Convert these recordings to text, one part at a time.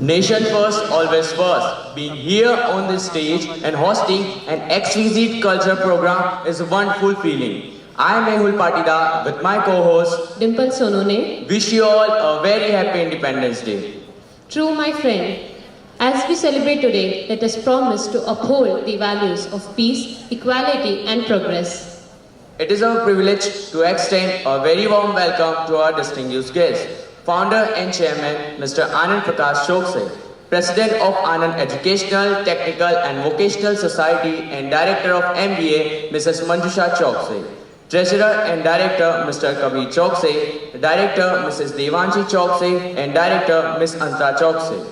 Nation first, always first. Being here on this stage and hosting an exquisite culture program is a wonderful feeling. I am Mehul Patida with my co-host Dimple Sonone. Wish you all a very happy Independence Day. True, my friend. As we celebrate today, let us promise to uphold the values of peace, equality, and progress. It is our privilege to extend a very warm welcome to our distinguished guest, Founder and Chairman Mr. Anand Prakash Chokse, President of Anand Educational, Technical and Vocational Society and Director of MBA Mrs. Manjusha Chokse, Treasurer and Director Mr. Kabir Chokse, Director Mrs. Devanshi Chokse and Director Ms. Anta Chokse.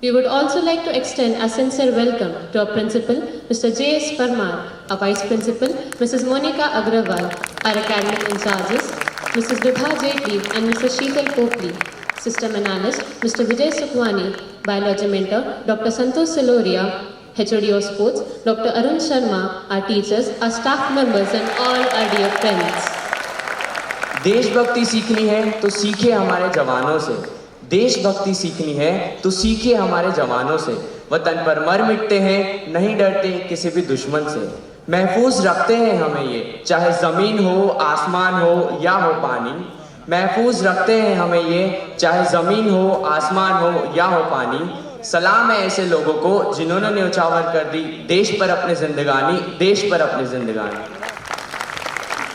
We would also like to extend a sincere welcome to our Principal, Mr. J.S. Parmar, our Vice Principal, Mrs. Monica Agrawal, our Academic Incharges, Mrs. Vibha Jetli and Mrs. Sheetal Kopli, System Analyst, Mr. Vijay Sukwani, Biology Mentor, Dr. Santosh Siloria, HOD of Sports, Dr. Arun Sharma, our teachers, our staff members and all our dear friends. देशभक्ति सीखनी है तो सीखे हमारे जवानों से। देशभक्ति सीखनी है तो सीखे हमारे जवानों से। वतन पर मर मिटते हैं, नहीं डरते किसी भी दुश्मन से। महफूज रखते हैं हमें ये, चाहे जमीन हो, आसमान हो या हो पानी। महफूज रखते हैं हमें ये, चाहे जमीन हो, आसमान हो या हो पानी। सलाम है ऐसे लोगों को जिन्होंने न्यौछावर कर दी देश पर अपनी जिंदगानी, देश पर अपनी जिंदगानी।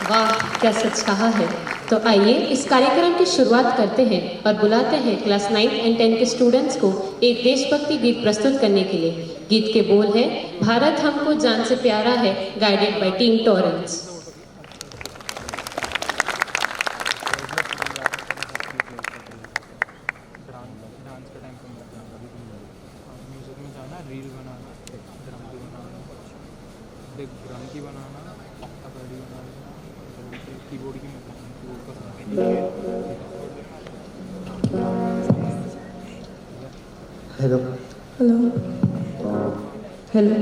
वाह, क्या सच कहा है। तो आइए इस कार्यक्रम की शुरुआत करते हैं और बुलाते हैं क्लास 9 एंड 10 के स्टूडेंट्स को एक देशभक्ति गीत प्रस्तुत करने के लिए। गीत के बोल है, भारत हमको जान से प्यारा है, guided by team Torrens. Hello hello hello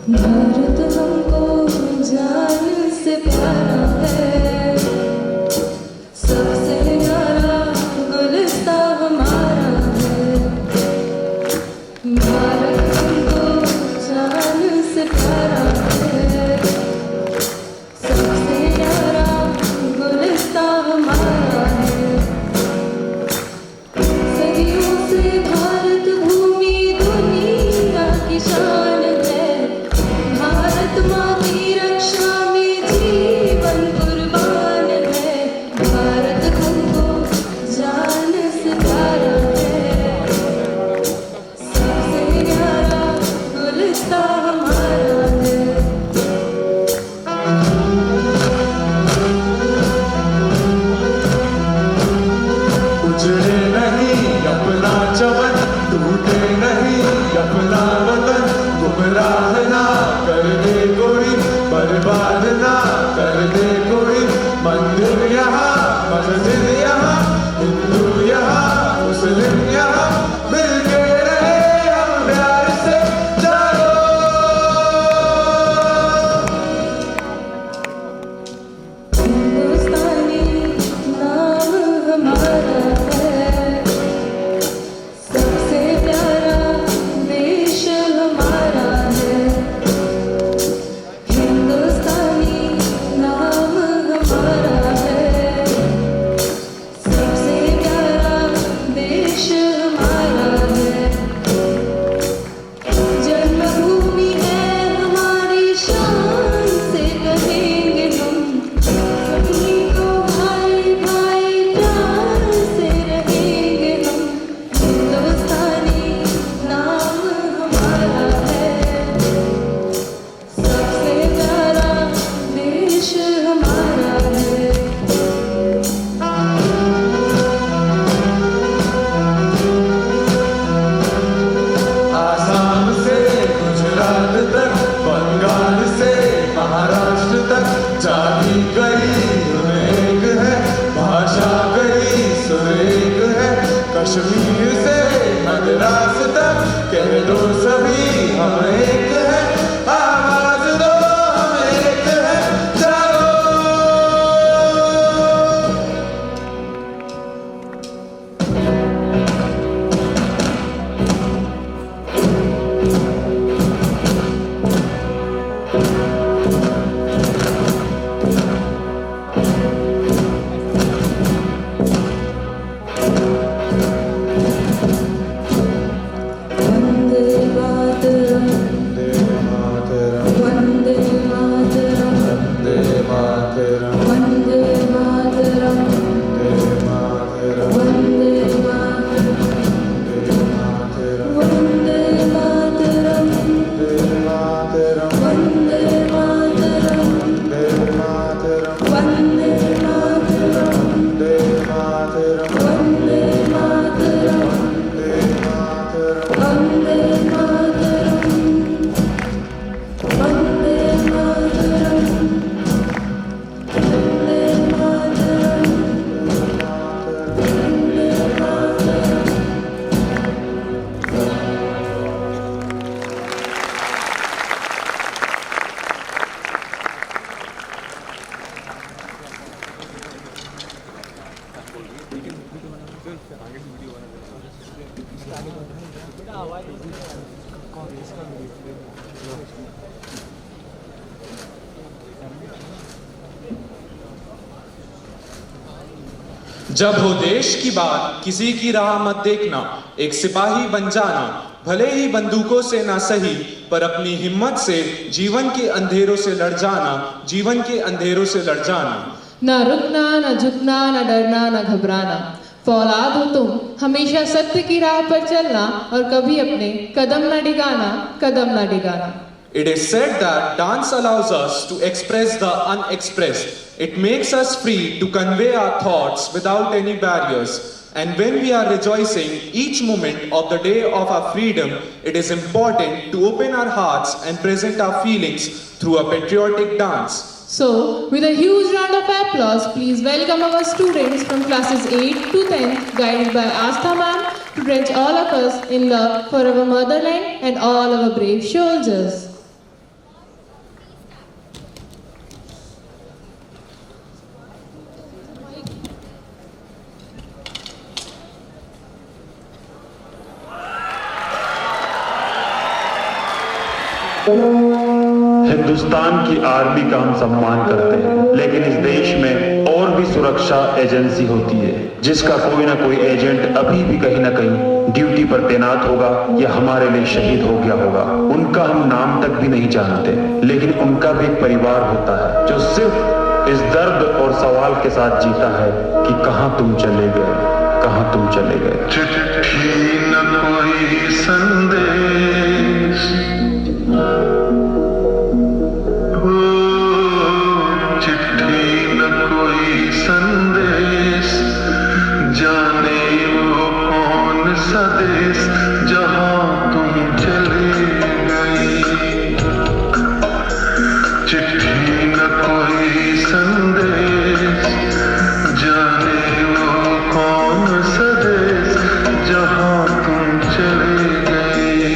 Bharat हमको जान से प्यारा है, सबसे न्यारा गुलिस्ता हमारा है। भारत हमको जान से प्यारा है, सबसे न्यारा गुलिस्ता हमारा है। सदियों से भारत भूमि दुनिया की शान है। भारत माँ की रक्षा में जीवन कह दो सभी हम एक हैं, आवाज दो हम एक हैं, जागो। वंदे मातरम, वंदे मातरम, वंदे मातरम, वंदे मातरम, वंदे मातरम, वंदे मातरम, वंदे मातरम, वंदे वंदे मातरम, मातरम, वंदे मातरम, वंदे मातरम, वंदे मातरम, वंदे मातरम, वंदे मातरम, वंदे मातरम, वंदे वंदे मातरम, मातरम, वंदे मातरम, वंदे मातरम, वंदे मातरम। जब हो देश की बात किसी की राह मत देखना, एक सिपाही बन जाना, भले ही बंदूकों से ना सही पर अपनी हिम्मत से जीवन के अंधेरों से लड़ जाना, जीवन के अंधेरों से लड़ जाना। ना रुकना, ना झुकना, ना डरना, ना घबराना। फौलाद हो तुम, हमेशा सत्य की राह पर चलना और कभी अपने कदम ना डिगाना, कदम ना Digana. It is said that dance allows us to express the unexpressed. It makes us free to convey our thoughts without any barriers. And when we are rejoicing each moment of the day of our freedom, it is important to open our hearts and present our feelings through a patriotic dance. So, with a huge round of applause, please welcome our students from classes 8 to 10, guided by Astha ma'am, to drench all of us in love for our motherland and all our brave soldiers. Hindustan की army का हम सम्मान करते हैं, लेकिन इस देश में और भी सुरक्षा एजेंसी होती है जिसका कोई ना कोई एजेंट अभी भी कहीं ना कहीं ड्यूटी पर तैनात होगा या हमारे लिए शहीद हो गया होगा। उनका हम नाम तक भी नहीं जानते, लेकिन उनका भी एक परिवार होता है जो सिर्फ इस दर्द और सवाल के साथ जीता है कि कहां तुम चले गए, कहां तुम चले गए। चिट्ठी न कोई संदेश, चिट्ठी न कोई संदेश, जाने वो कौन सा देश जहां तुम चले गई। चिट्ठी न कोई संदेश, जाने वो कौन सा देश जहां तुम चले गई।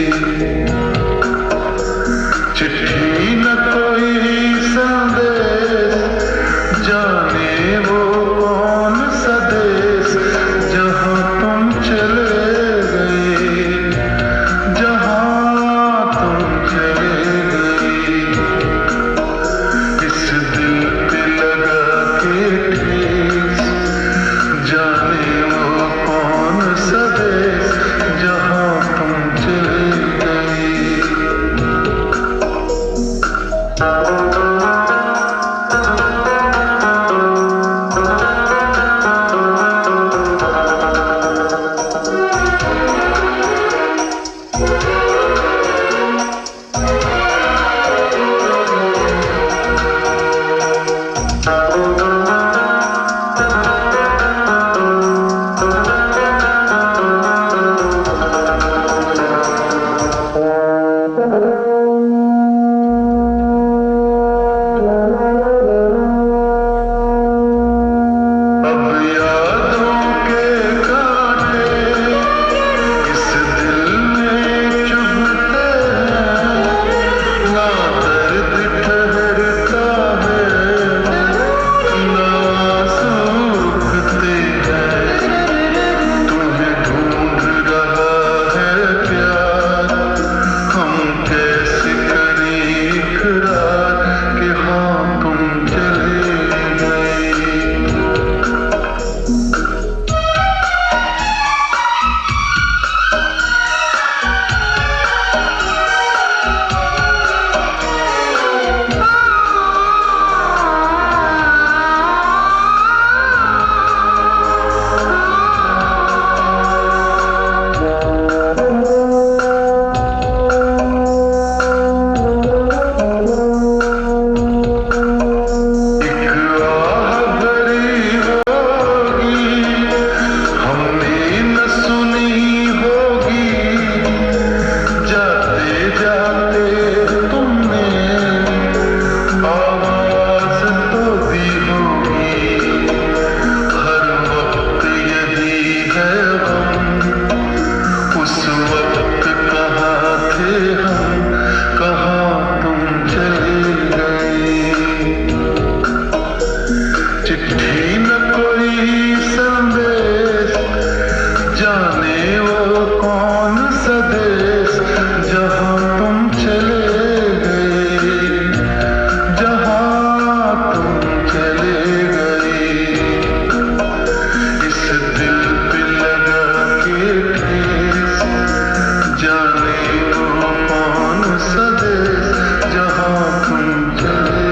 जाने वो कौन सा देश जहाँ तुम चले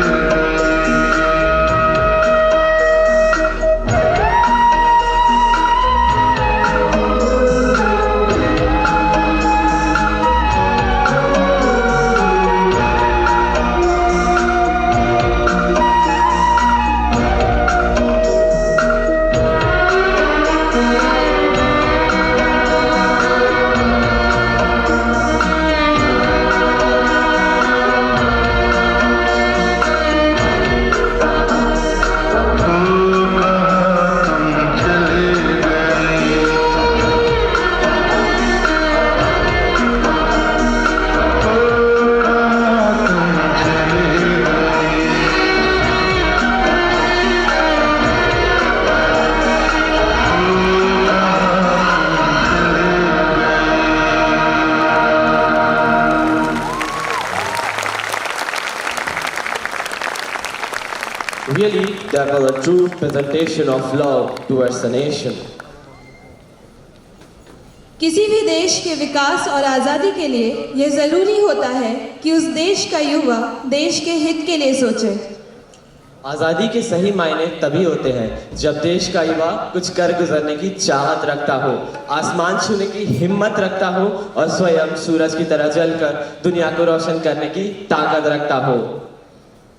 Really, that was a true presentation of love towards the nation. किसी भी देश के विकास और आज़ादी के लिए यह ज़रूरी होता है कि उस देश का युवा देश के हित के लिए सोचे। आज़ादी के सही मायने तभी होते हैं जब देश का युवा कुछ कर गुजरने की चाहत रखता हो, आसमान छूने की हिम्मत रखता हो और स्वयं सूरज की तरह जलकर दुनिया को रोशन करने की ताकत रखता हो।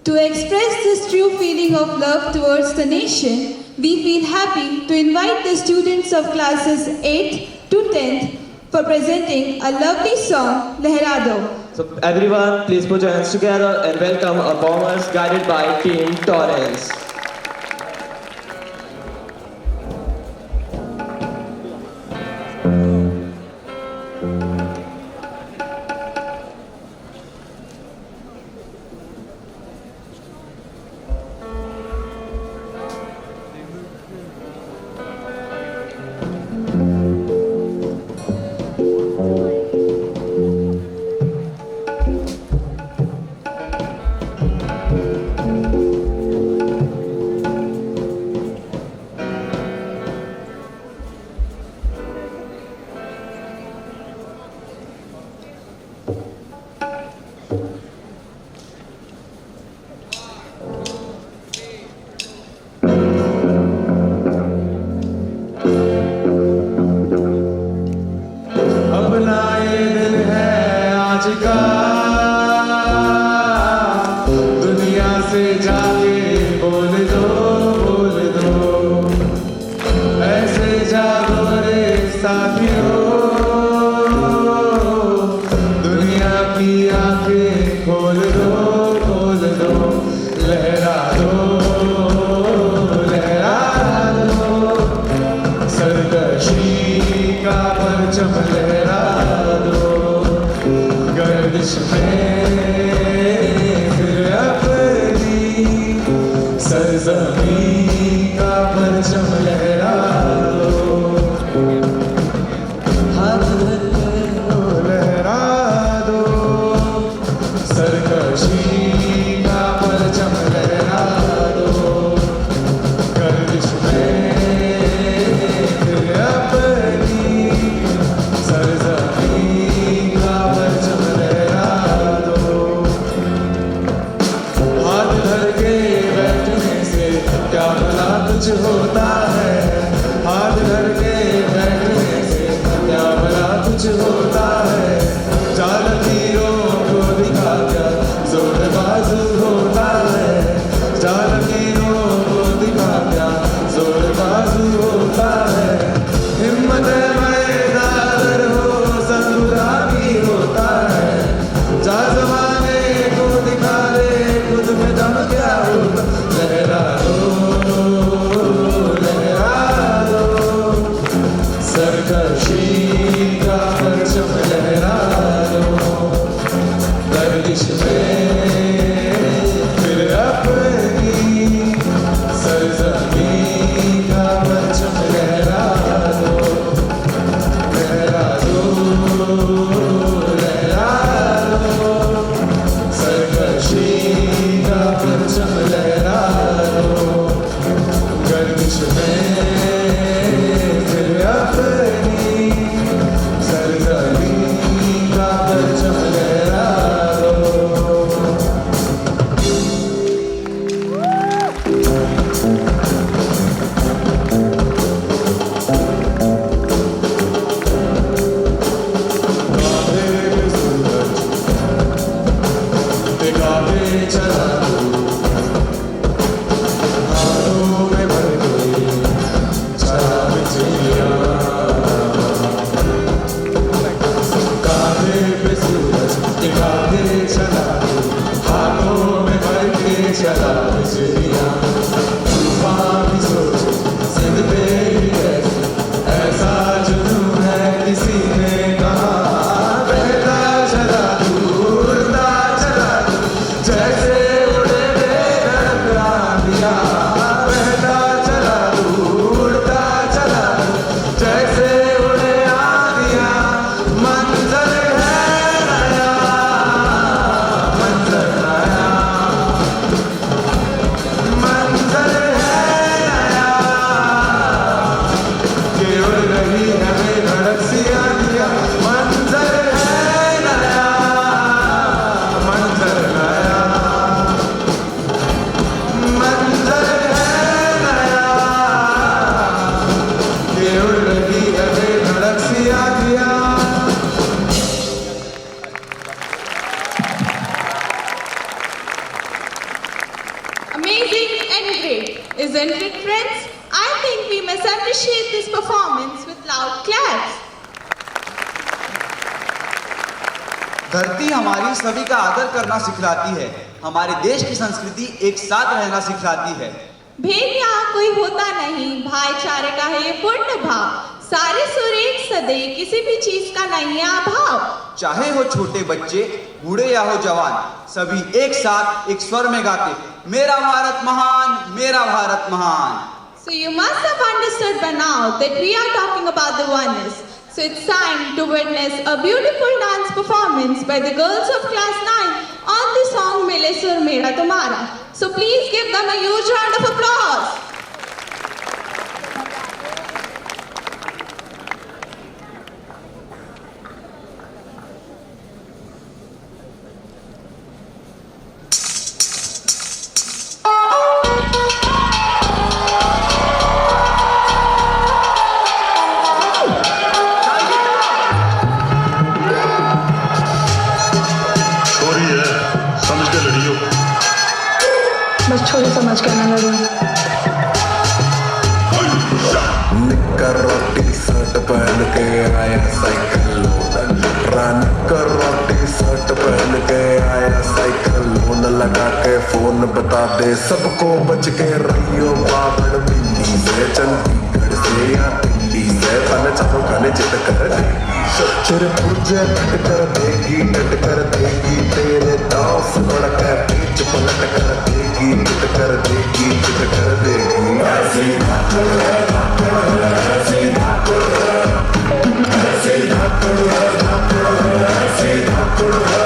To express this true feeling of love towards the nation, we feel happy to invite the students of classes 8th to 10th for presenting a lovely song, Lehra Do. So everyone, please put your hands together and welcome our performers guided by Team Torrance. अपना ये दिल है आज का दुनिया से जाके बोल दो ऐसे जागो रे साथियों दुनिया की आंखें खोल दो लहरा दो सरकशी का परचम लहरा दो गर्दिश में फिर अपनी सरजमीं का परचम लहरा दो लहरा दो सरकशी का परचम लहरा दो गर्दिश में फिर अपनी सरजमीं का परचम लहरा बादल चम लहरा दो। चला हाथों में भर गई शराब चिड़िया, कांधे पे सूरज दिखाते चला हाथों में भर के शराब चिड़िया। तूफान भी सोच जिद पे ही कैसे ऐसा जुनून है किसी ने कहा। बहता चला उड़ता चला जैसे उड़े बेदर्द आंधिया। बहता चला उड़ता चला जैसे उड़े आंधिया। मंजर है नया, मंजर नया, मंजर है नया कि उड़ रही है बेधड़क सी आंधिया। मंजर है नया, मंजर नया, मंजर है नया कि उड़ रही है बेधड़क सी आंधिया। Amazing and great, isn't it, friends? I think we must appreciate this performance with loud claps. धरती हमारी सभी का आदर करना सिखलाती है, हमारे देश की संस्कृति एक साथ रहना सिखलाती है। भेद यहाँ कोई होता नहीं, भाईचारे का है ये पूर्ण भाव। सारे सुर एक सदे, किसी भी चीज का नहीं है अभाव। चाहे हो छोटे बच्चे, बूढ़े या हो जवान, सभी एक साथ एक स्वर में गाते मेरा भारत महान, मेरा भारत महान। So you must have understood by now that we are talking about the oneness. So it's time to witness a beautiful dance performance by the girls of class 9 on the song Mile Sur Mera Tumhara. So please give them a huge round of applause. छोरी है, समझ के लड़ियो। बस छोरी समझ के ना लड़ो। निक्कर और टी शर्ट पहन के आया साइकिल लोन, निक्कर और टी शर्ट पहन के आया साइकिल लोन। लगा के फोन बता दे सबको बच के रहियो बावड़ बिल्ली से, चंडीगढ़ से या दिल्ली से, तन चाहो खाने जिद कर देगी तेरे पुर्जे टट कर देगी, टट कर देगी तेरे दांव से बड़क पीछ पलट कर देगी, टट कर देगी, टट कर देगी। ऐसी धाकड़ है, धाकड़ है, ऐसी धाकड़ है, ऐसी धाकड़ है, धाकड़ है, ऐसी धाकड़ है,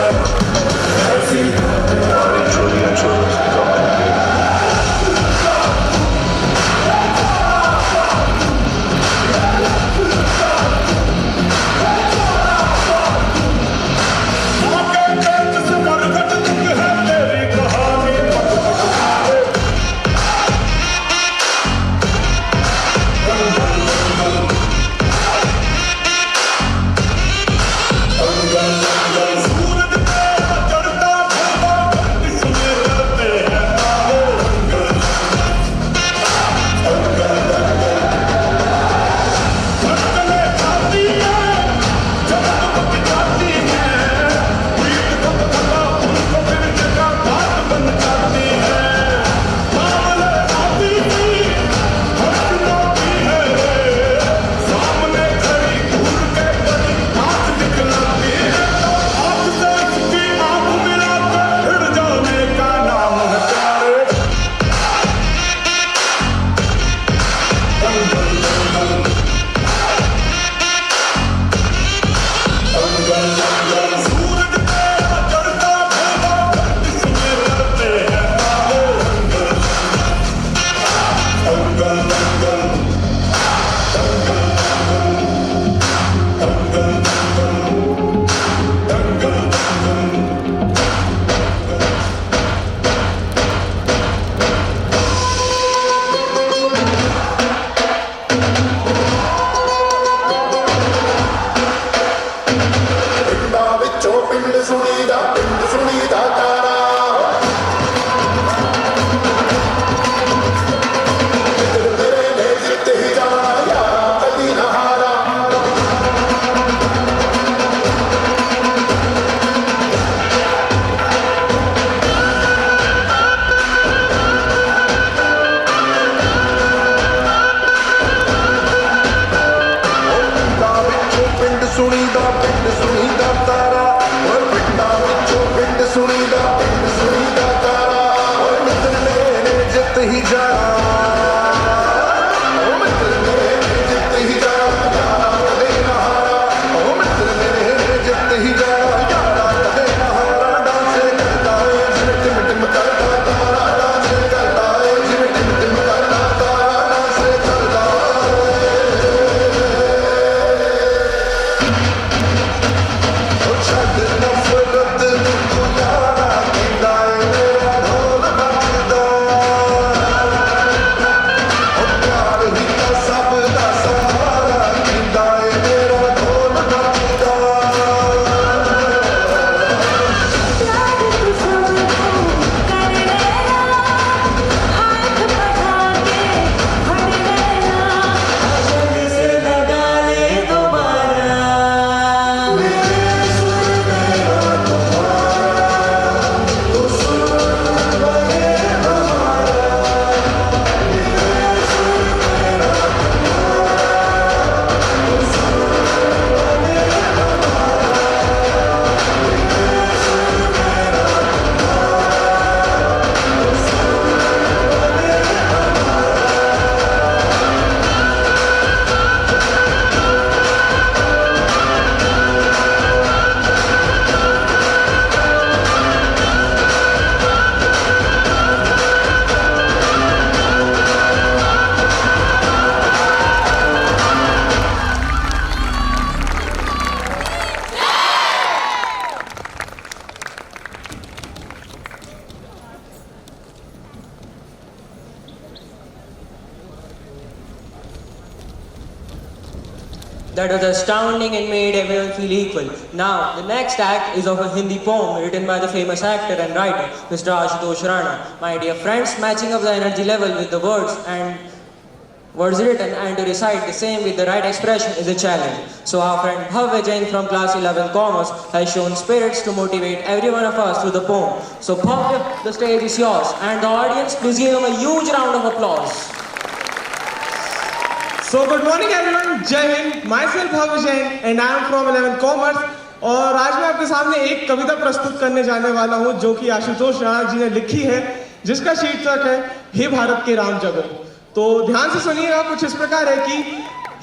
ऐसी धाकड़ है। छोड़िए छोड़ो सूरज पिंड सुनीदा तारा तेरे ने जित ही जाना यारा कभी न हारा पिंड सुनीदा तारा और पिंडा विचों पिंड सुनीदा तारा और मित्र ने जित ही जाना ओ मित्र ने जित ही जाना यारा कदे न हारा ओ मित्र ने जित ही जाना यारा कदे न हारा डांस करता है जिਵੇਂ टिम टिम करता तारा डांस करता है जिਵੇਂ टिम टिम करता तारा डांस करता छड़ नफरत तू यारा किंदा मेरा ढोल बजदा ओ प्यार ही का सब दा सहारा किंदा मेरा ढोल बजदा That was astounding and made everyone feel equal. Now, the next act is of a Hindi poem written by the famous actor and writer, Mr. Ashutosh Rana. My dear friends, matching up the energy level with the words written and to recite the same with the right expression is a challenge. So our friend Bhavya Jain from class 11 Commerce has shown spirits to motivate every one of us through the poem. So Bhavya, the stage is yours, and the audience, please give him a huge round of applause. So good morning everyone, Jai Hind, myself Bhavya Jain and I am from 11 Commerce और आज मैं आपके सामने एक कविता प्रस्तुत करने जाने वाला हूँ जो कि आशुतोष राणा जी ने लिखी है जिसका शीर्षक है हे भारत के राम जगो। तो ध्यान से सुनिएगा, कुछ इस प्रकार है कि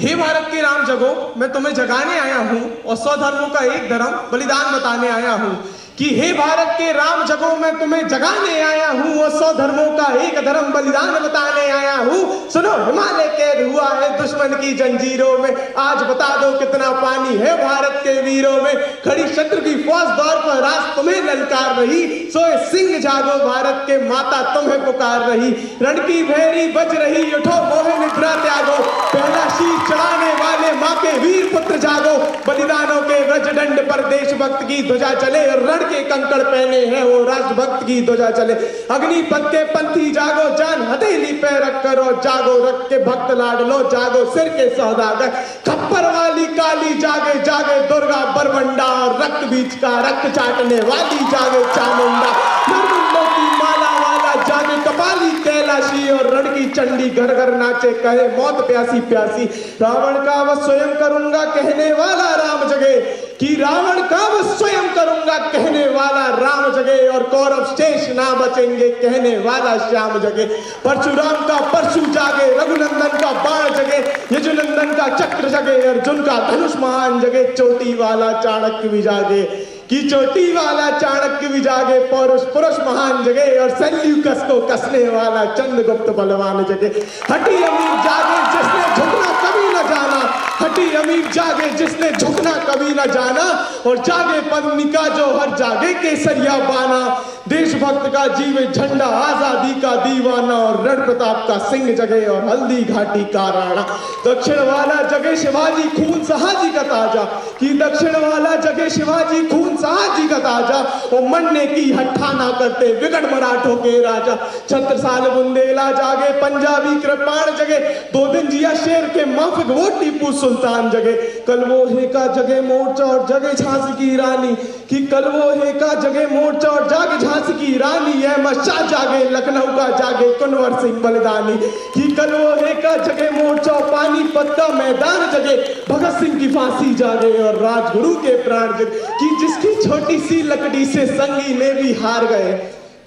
हे भारत के राम जगो, मैं तुम्हें जगाने आया हूँ और 100 धर्मों का एक धर्म बलिदान बताने आया हूँ। कि हे भारत के राम जगो, मैं तुम्हें जगाने आया हूँ और 100 धर्मों का एक धर्म बलिदान बताने आया हूँ। सुनो, हिमालय कैद हुआ है दुश्मन की जंजीरों में, आज बता दो कितना पानी है भारत के वीरों में। खड़ी शत्रु की फौज दौर पर राज तुम्हें ललकार रही, सोए सिंह जागो भारत के माता तुम्हें पुकार रही। रण की भैरी बज रही, उठो मोहे निद्रा त्यागो, पहला शीश चढ़ाने वाले माँ के वीर पुत्र जागो। बलिदानों के व्रजदंड पर देशभक्त की ध्वजा चले, रण के कंकड़ पहने हैं वो राष्ट्रभक्त की ध्वजा चले। अग्निपथ के पंथी जागो, जान हथेली पे रख करो जागो, रख के भक्त लाड लो जागो, सिर के सौदागर। खप्पर वाली काली जागे जागे दुर्गा बरबंडा, और रक्त बीच का रक्त चाटने वाली जागे चामुंडा। नरमुंडों की माला वाला जागे कपाली कैलाशी, और रण की चंडी घर घर नाचे कहे मौत प्यासी प्यासी। रावण का वध स्वयं करूंगा कहने वाला राम जगे, कि रावण का वध स्वयं करूंगा कहने वाला राम जगे, और कौरव शेष ना बचेंगे कहने वाला श्याम जगे। परशुराम का परशु जागे, रघुनंदन का बाण जगे, यजुनंदन का चक्र जगे, अर्जुन का धनुष महान जगे। चोटी वाला चाणक्य भी जागे, कि चोटी वाला चाणक्य भी जागे, पौरुष पुरुष महान जगे, और सेल्यूकस को कसने वाला चंद्रगुप्त बलवान जगे। हठी अमीर जागे जिसने झुकना कभी न जाना, हठी अमीर जागे जिसने झुकना कभी न जाना, और जागे पद्मिका जो हर जागे केसरिया बाना। देशभक्त का जीवे झंडा, आजादी का दीवाना और रण प्रताप का सिंह जगे और हल्दी घाटी का राणा। दक्षिण वाला जगे शिवाजी खून सहाजी का ताजा, कि दक्षिण वाला जगे शिवाजी खून सहाजी का ताजा। वो मरने की हट्ठा ना करते विगड़ मराठों के राजा। छत्रसाल बुंदेला जागे, पंजाबी कृपाण जगे, 2 दिन जिया शेर के माफिक वो टीपू सुल्तान जगे। कल वो है का जगे मोर्चा और जगे झांसी की रानी, कि कल वो है का जगे मोर्चा और जागे झांसी की रानी। अहमद शाह जागे, लखनऊ का जागे कुंवर सिंह बलिदानी, कि कल वो है का जगे मोर्चा और पानीपत का मैदान जगे। भगत सिंह की फांसी जागे और राजगुरु के प्राण जगे, कि जिसकी छोटी सी लकड़ी से संगी ने भी हार गए।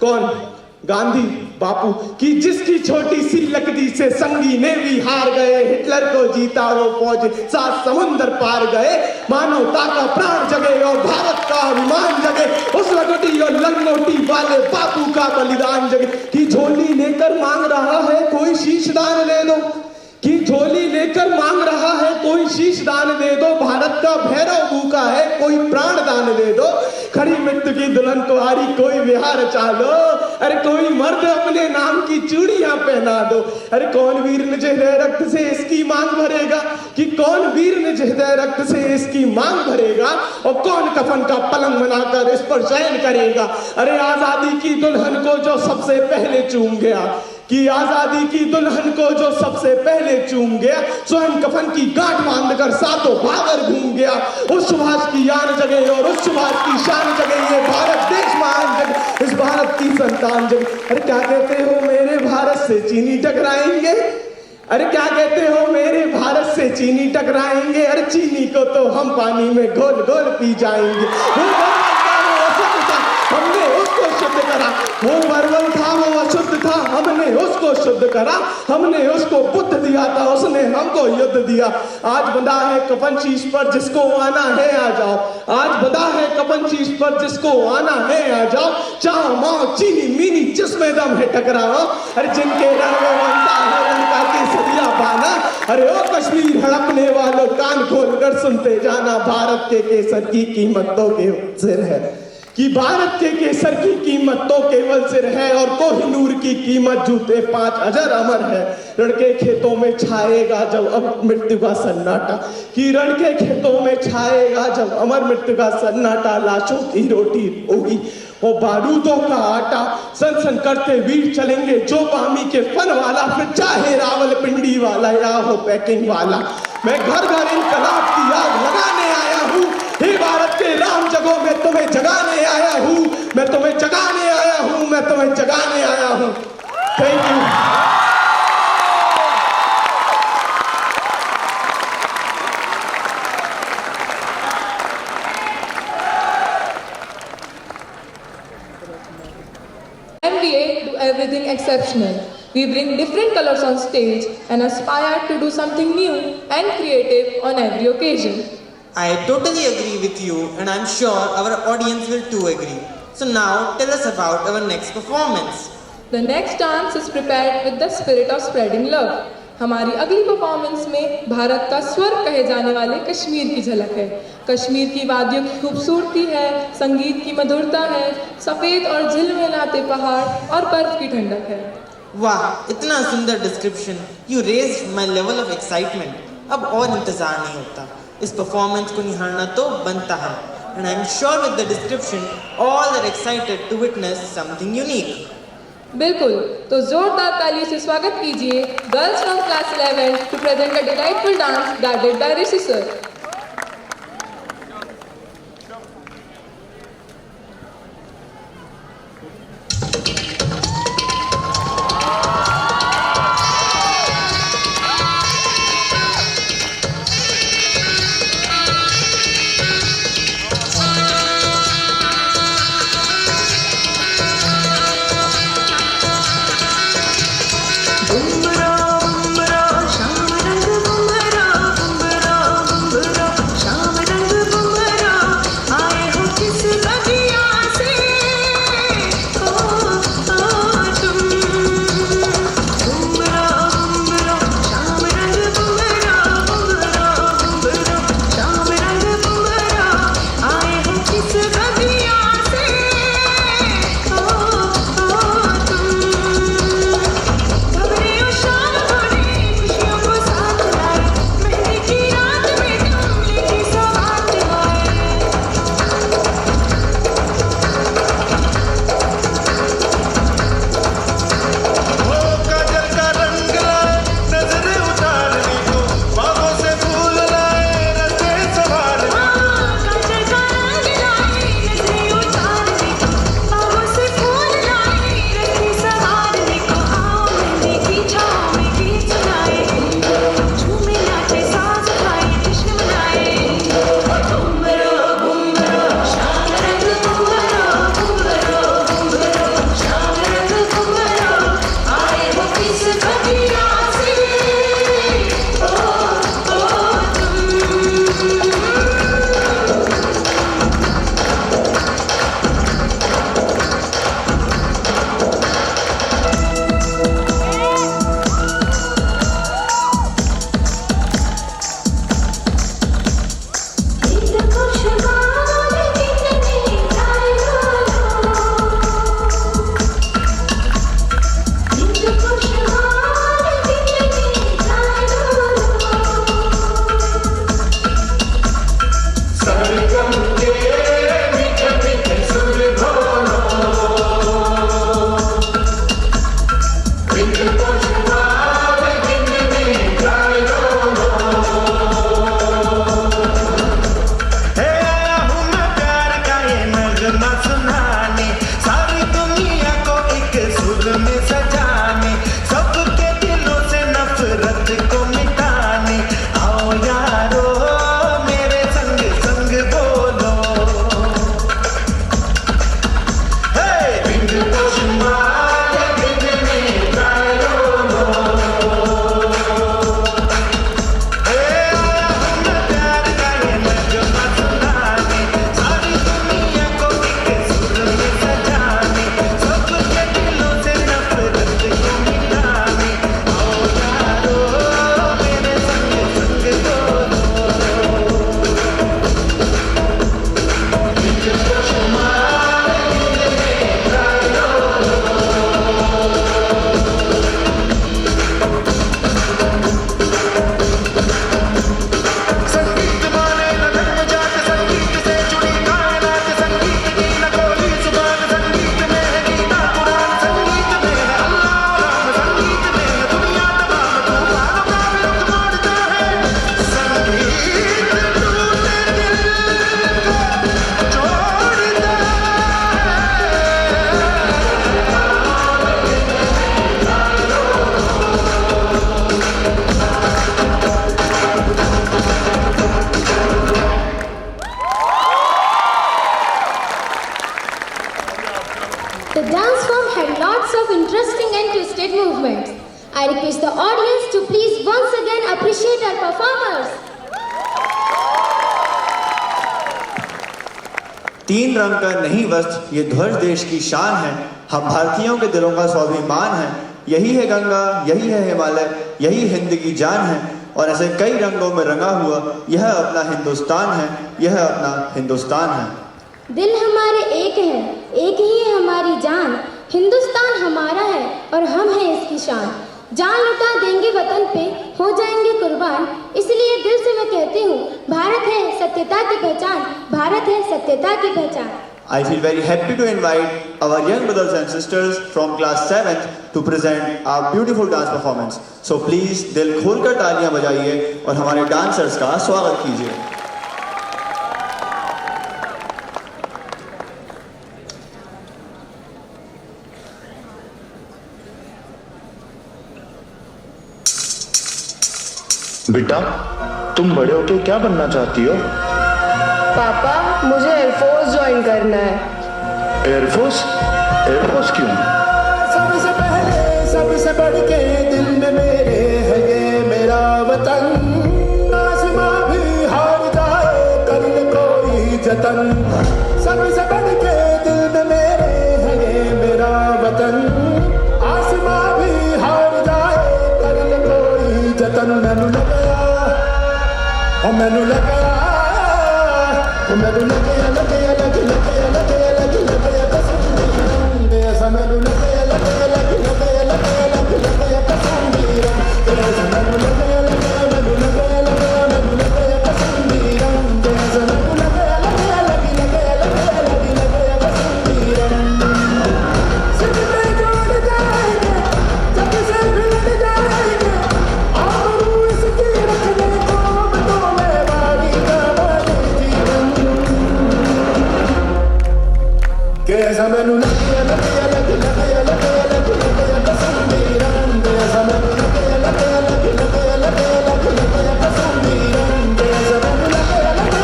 कौन? गांधी बापू, कि जिसकी छोटी सी लकड़ी से संगी ने भी हार गए। हिटलर को जीता वो फौज 7 समुंदर पार गए। मानवता का प्राण जगे और भारत का अभिमान जगे। उस लकड़ी और लंगोटी वाले बापू का बलिदान जगे, कि झोली लेकर मांग रहा है कोई शीश दान दे दो, कि झोली लेकर मांग रहा है कोई शीश दान दे दो। भारत का भैरव भूखा है कोई प्राण दान दे दो। खड़ी मृत्यु की दुल्हन को हारी कोई विहार चालो, अरे कोई मर्द अपने नाम की चूड़ियां पहना दो। अरे कौन वीर निज हृदय रक्त से इसकी मांग भरेगा, कि कौन वीर निज हृदय रक्त से इसकी मांग भरेगा। और कौन कफन का पलंग बनाकर इस पर शयन करेगा। अरे आजादी की दुल्हन को जो सबसे पहले चूम गया, कि आजादी की दुल्हन को जो सबसे पहले चूम गया, स्वयं कफन की गांठ बांधकर सातों भागर घूम गया। उस सुभाष की यान जगे और उस सुभाष की शान जगे। ये भारत देश महान जगे, इस भारत की संतान जगे। अरे क्या कहते हो मेरे भारत से चीनी टकराएंगे, अरे क्या कहते हो मेरे भारत से चीनी टकराएंगे। अरे चीनी को तो हम पानी में घोल घोल पी जाएंगे। हमने उसको शुद्ध करा, वो वर्वल था वो अशुद्ध था, हमने उसको शुद्ध करा। हमने उसको बुद्ध दिया था, उसने हमको युद्ध दिया। आज बंधा है कफन शीश पर जिसको आना है आ जाओ। आज बंधा है कफन शीश पर जिसको आना है आ जाओ। चाह माओ चीनी मीनी जिसमें दम है टकराओ। अरे जिनके रण में बनता है उनका केसरिया बाना। अरे ओ कश्मीर हड़पने वालों कान खोलकर सुनते जाना। भारत के केसर की कीमत तो केवल सिर है, कि भारत के केसर की कीमत तो केवल सिर है। और कोहिनूर की कीमत जूते 5000 अमर है। रण के खेतों में छाएगा जब अब मृत्यु का सन्नाटा, कि रण के खेतों में छाएगा जब अमर मृत्यु का सन्नाटा। लाशों की रोटी होगी वो बारूदों का आटा। सन सन करते वीर चलेंगे जो बामी के फन वाला, फिर चाहे रावलपिंडी वाला या हो पैकिंग वाला। मैं घर घर इनकलाब की आग लगाने आया हूँ। हे भारत के राम जगो, मैं तुम्हें जगाने आया हूँ। मैं तुम्हें जगाने आया हूँ। मैं तुम्हें जगाने आया हूँ। Thank you. MBA do everything exceptional. We bring different colors on stage and aspire to do something new and creative on every occasion. I totally agree with you, and I'm sure our audience will too agree. So now tell us about our next performance. The next dance is prepared with the spirit of spreading love. हमारी अगली performance में भारत का स्वर्ग कहे जाने वाले कश्मीर की झलक है। कश्मीर की वादियों की खूबसूरती है, संगीत की मधुरता है, सफ़ेद और झिलमिलाते पहाड़ और बर्फ की ठंडक है। वाह, इतना सुंदर description. You raised my level of excitement. अब और इंतजार नहीं होता, इस परफॉर्मेंस को निहारना तो बनता है। And I am sure with the description all are excited to witness something unique. बिल्कुल, तो जोरदार तालियों से स्वागत कीजिए girls from class 11 to present a delightful dance guided by Rishi sir. बुमरा बुमरा शाम रंग Bumrah Bumrah Bumrah The dance form had lots of interesting and twisted movements. I request the audience to please once again appreciate our performers. तीन रंग का नहीं वस्त्र, ये ध्वज देश की शान है। हम भारतीयों के दिलों का स्वाभिमान है। यही है गंगा, यही है हिमालय, यही हिंद की जान है। और ऐसे कई रंगों में रंगा हुआ यह अपना हिंदुस्तान है, यह अपना हिंदुस्तान है। दिल हमारे एक है, एक ही है हमारी जान। हिंदुस्तान हमारा है और हम हैं इसकी शान। जान लुटा देंगे वतन पे, हो जाएंगे कुर्बान। इसलिए दिल से मैं कहती हूँ, भारत है सत्यता की पहचान, भारत है सत्यता की पहचान। I feel very happy to invite our young brothers and sisters from class 7th to present our beautiful dance performance. So please दिल खोलकर तालियां बजाइए और हमारे डांसर्स का स्वागत कीजिए। बेटा, तुम बड़े होके क्या बनना चाहती हो? पापा, मुझे एयरफोर्स ज्वाइन करना है। एयरफोर्स? एयरफोर्स क्यों? सबसे पहले, सबसे बढ़ के दिल में मेरे है ये मेरा वतन। आसमां भी हार जाए, कर ले कोई जतन। सबसे बढ़ के दिल में मेरे है ये मेरा वतन। आसमां भी हार जाए, कर ले कोई जतन। मैनू लगया, ओ मैनू लगया, ओ मैनू लगया, लगया, लगया, लगया, लगया, लगया पसंद दे ऐसा। मैनू लगया, लगया, लगया, लगया, लगया, लगया पसंद दे ऐसा। मैनू लगया, लगया, मैनू लगया, लगया, मैनू लगया पसंद दे ऐसा। मैनू लगया, लगया, लगया, लगया, लगया, लगया पसंद दे। सिर पे जोड़ जाएंगे, जब से मिल जाएंगे, आबरू इसकी रखने को तो मैं बागी का बागी जीवन। कैसा मैनू लगया, लगया, लगया, लगया, लगया पसंद दे ऐसा। मैनू लगया, लगया, लगया, लगया, लगया पसंद दे ऐसा। मैनू लगया, लगया,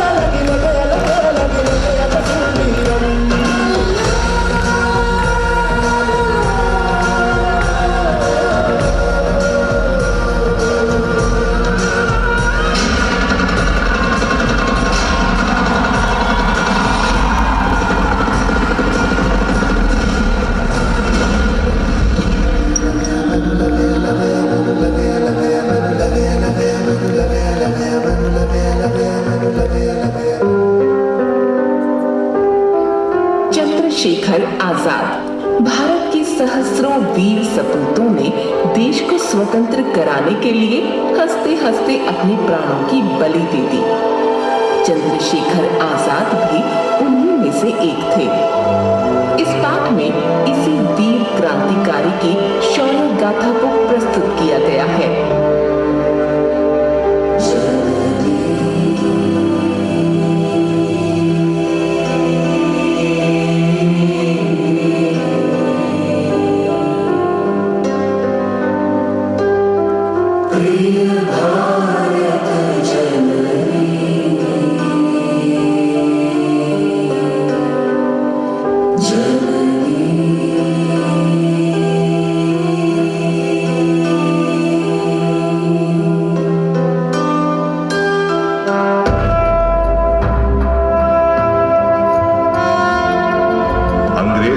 लगया, लगया, लगया पसंद दे। चंद्रशेखर आजाद, भारत के सहस्त्रों वीर सपूतों ने देश को स्वतंत्र कराने के लिए हंसते हंसते अपने प्राणों की बलि दे दी। चंद्रशेखर आजाद भी उन्हीं में से एक थे। इस पाठ में इसी वीर क्रांतिकारी की शौर्य गाथा को प्रस्तुत किया गया है।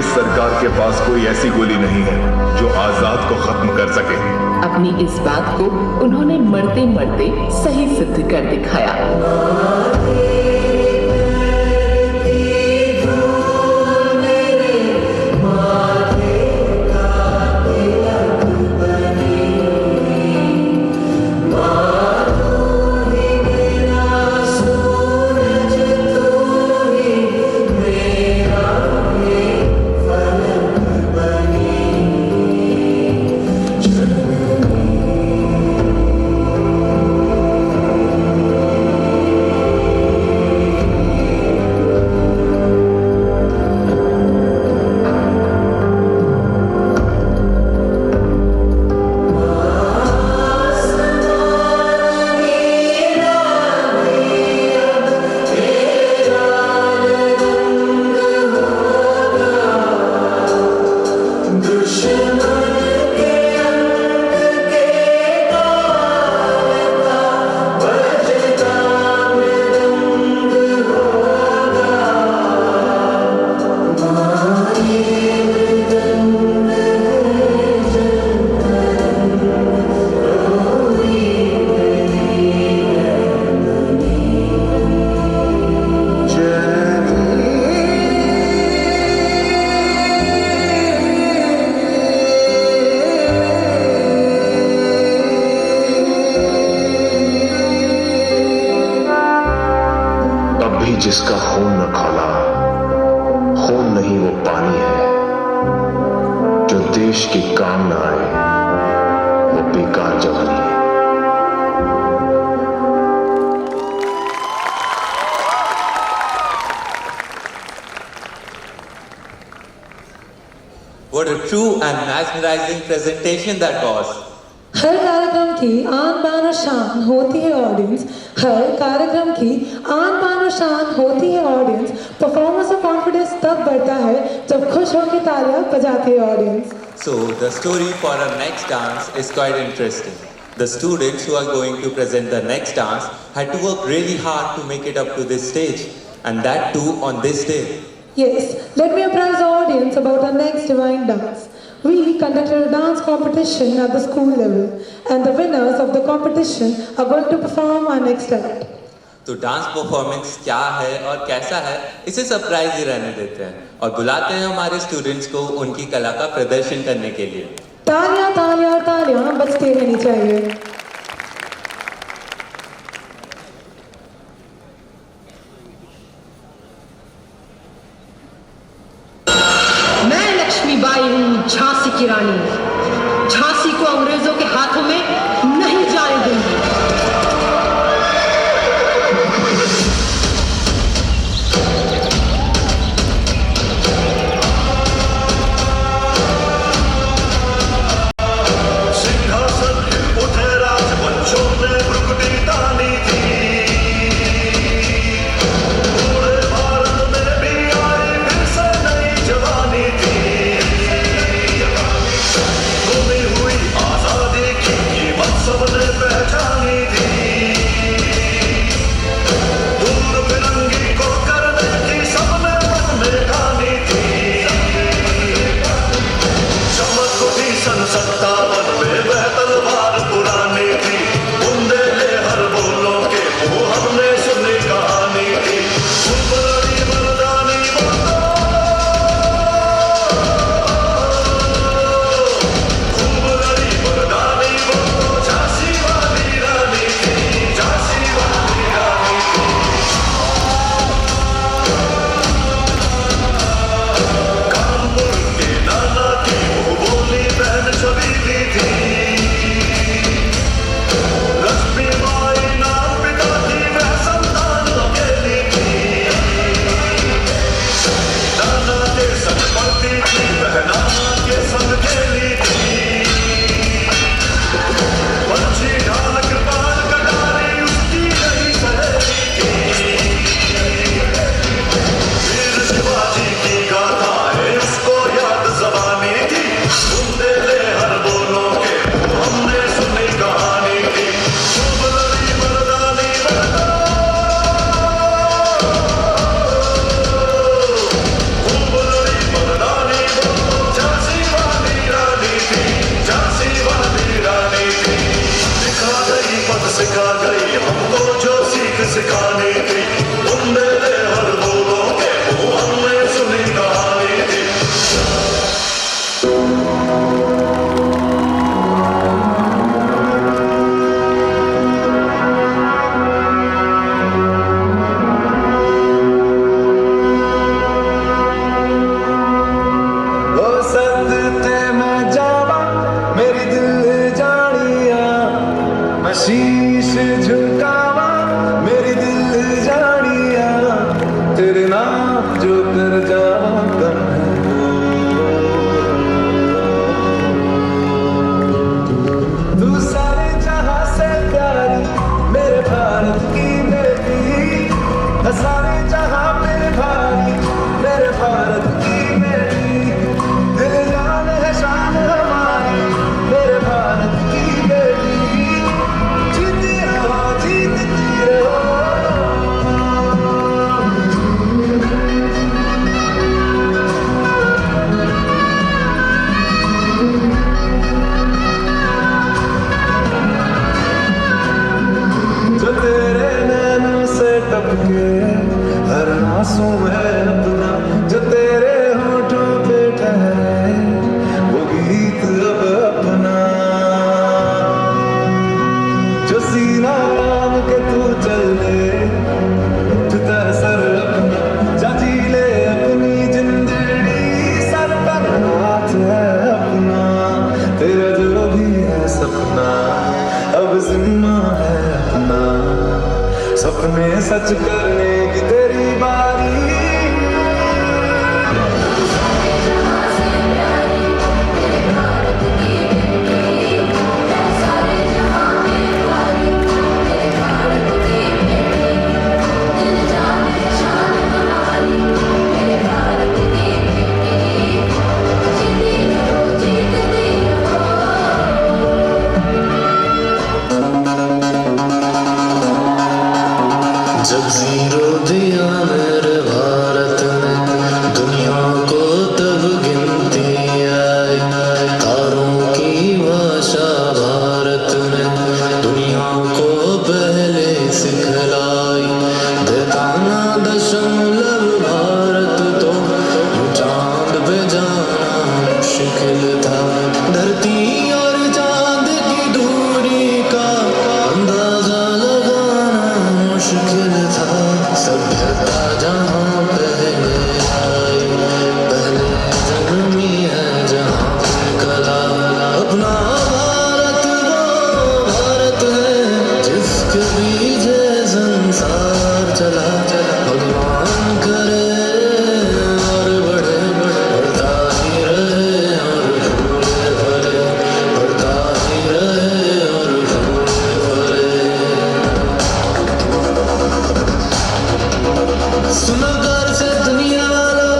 सरकार के पास कोई ऐसी गोली नहीं है जो आजाद को खत्म कर सके। अपनी इस बात को उन्होंने मरते मरते सही सिद्ध कर दिखाया। जिसका खून न खौला, खून नहीं वो पानी है, जो देश के काम न आए वो बेकार जवानी है। What a true and mesmerizing presentation that was. हर कार्यक्रम की आन बान और शान होती है ऑडियंस, हर कार्यक्रम की आन बान और शान होती है ऑडियंस। परफॉर्मेंस और कॉन्फिडेंस तब बढ़ता है जब खुश होकर तालियां बजाती है audience. So the story for our next dance is quite interesting. The students who are going to present the next dance had to work really hard to make it up to this stage, and that too on this day. Yes, let me apprise the audience about our next divine dance. We conducted a dance competition at the school level, and the winners of the competition are going to perform our next act. तो dance performance क्या है और कैसा है इसे surprise ही रहने देते हैं और बुलाते हैं हमारे स्टूडेंट्स को उनकी कला का प्रदर्शन करने के लिए। तालियां तालियां तालियां बजती रहनी चाहिए। मैं लक्ष्मीबाई हूँ, झांसी की रानी। झांसी को अंग्रेजों के हाथों में नहीं जाने दूंगी। सब सच करने की तेरी बारी। जब जीरो दिया मेरे भारत ने दुनिया को तब गिनती आई, तारों की भाषा भारत ने दुनिया को पहले सिखलाई। देताना दशमलव भारत तो चांद पे जाना मुश्किल था, धरती और चांद की दूरी का अंदाजा लगाना मुश्किल था। सभ्यता जहाँ पहले आई, पहले जन्मी है जहाँ पे कला। अपना भारत वो भारत है जिसके पीछे संसार चला। भगवान करे और बढ़े, बढ़ता ही रहे और फूले फले, बढ़ता ही रहे और फूले फले। सुनो गौर से दुनिया वालों,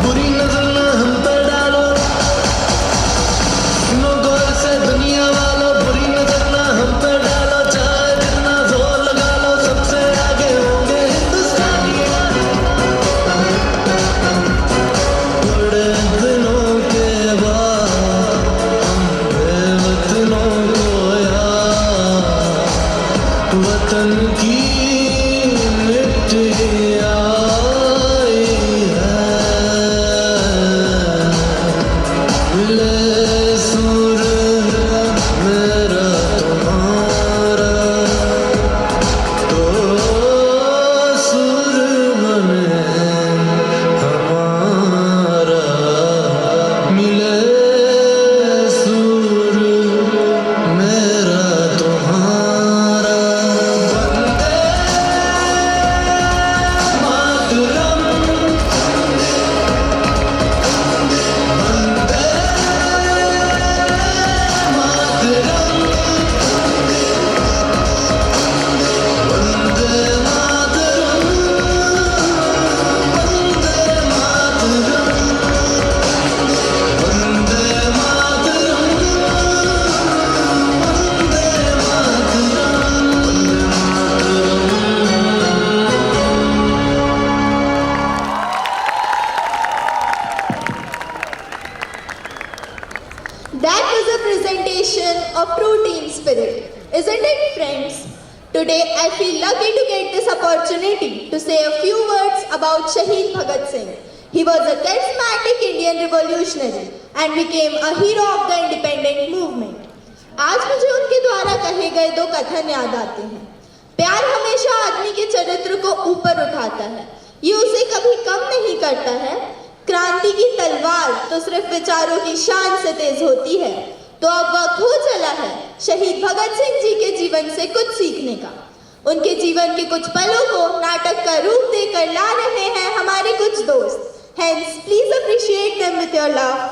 बुरी नजर न हम पर डालो। सुनो गौर से दुनिया वालों, बुरी नजर न हम पर डालो। चाहे जितना जोर लगा लो, सबसे आगे होंगे हिंदुस्तानी। बड़े दिनों के बाद हमने वतनों को याद, वतन की मिट्टी आई है। मिले सुर मेरा तुम्हारा, तो सुर बने हमारा। मिले सुर मेरा तुम्हारा। That was a presentation of true team spirit, isn't it, friends? Today, I feel lucky to get this opportunity to say a few words about Shaheed Bhagat Singh. He was a charismatic Indian revolutionary and became a hero of the independent movement. आज मुझे उनके द्वारा कहे गए दो कथन याद आते हैं। प्यार हमेशा आदमी के चरित्र को ऊपर उठाता है, ये उसे कभी कम नहीं करता है। क्रांति की तलवार तो सिर्फ विचारों की शान से तेज होती है। तो अब वक्त हो चला है शहीद भगत सिंह जी के जीवन से कुछ सीखने का। उनके जीवन के कुछ पलों को नाटक का रूप देकर ला रहे हैं हमारे कुछ दोस्त। Hence, please appreciate them with your love.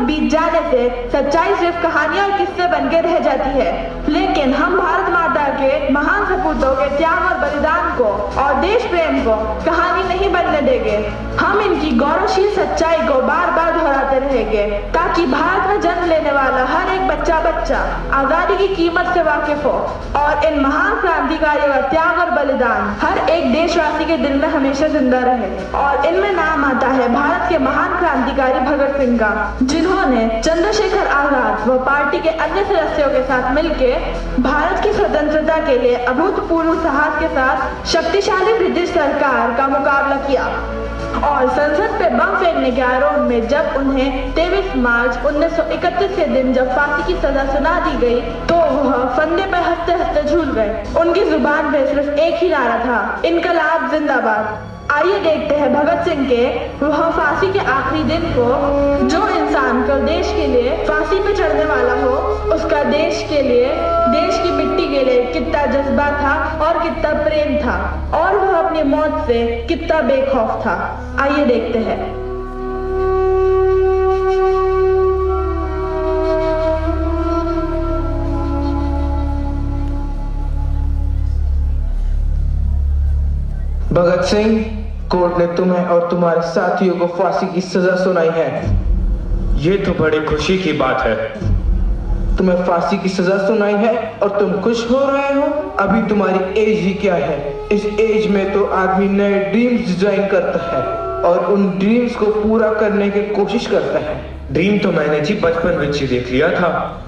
बीत जाने से सच्चाई सिर्फ कहानियां और किस्से बनकर रह जाती है, लेकिन हम भारत माता के महान सपूतों के त्याग और बलिदान को और देश प्रेम को कहानी नहीं बनने देंगे। हम इनकी गौरवशील सच्चाई को बार बार दोहराते रहेंगे ताकि भारत में जन्म लेने वाला हर एक बच्चा आजादी की कीमत से वाकिफ हो और इन महान क्रांतिकारियों का त्याग और बलिदान हर एक देशवासी के दिल में हमेशा जिंदा रहे। और इनमें नाम आता है भारत के महान क्रांतिकारी भगत सिंह का, जिन्होंने चंद्रशेखर आजाद व पार्टी के अन्य सदस्यों के साथ मिलकर भारत की स्वतंत्रता के लिए अभूतपूर्व साहस के साथ शक्तिशाली ब्रिटिश सरकार का मुकाबला किया और संसद पे बम फेंकने के आरोप में जब उन्हें 23 मार्च 1931 के दिन जब फांसी की सजा सुना दी गई तो वह फंदे पे हंसते हंसते झूल गए। उनकी जुबान पे सिर्फ एक ही नारा था, इनकलाब जिंदाबाद। आइए देखते हैं भगत सिंह के वह फांसी के आखिरी दिन को। जो इंसान कल देश के लिए फांसी पे चढ़ने वाला हो, उसका देश के लिए, देश की मिट्टी के लिए कितना जज्बा था और कितना प्रेम था और वह अपनी मौत से कितना बेखौफ था। आइए देखते हैं। भगत सिंह, कोर्ट ने तुम्हें और तुम्हारे साथियों को फांसी की सजा सुनाई है। ये तो बड़ी खुशी की बात है। तुम्हें फांसी की सजा सुनाई है और तुम खुश हो रहे हो? अभी तुम्हारी एज ही क्या है? इस एज में तो आदमी नए ड्रीम्स डिजाइन करता है और उन ड्रीम्स को पूरा करने की कोशिश करता है। ड्रीम तो मैंने जी बचपन में ही देख लिया था।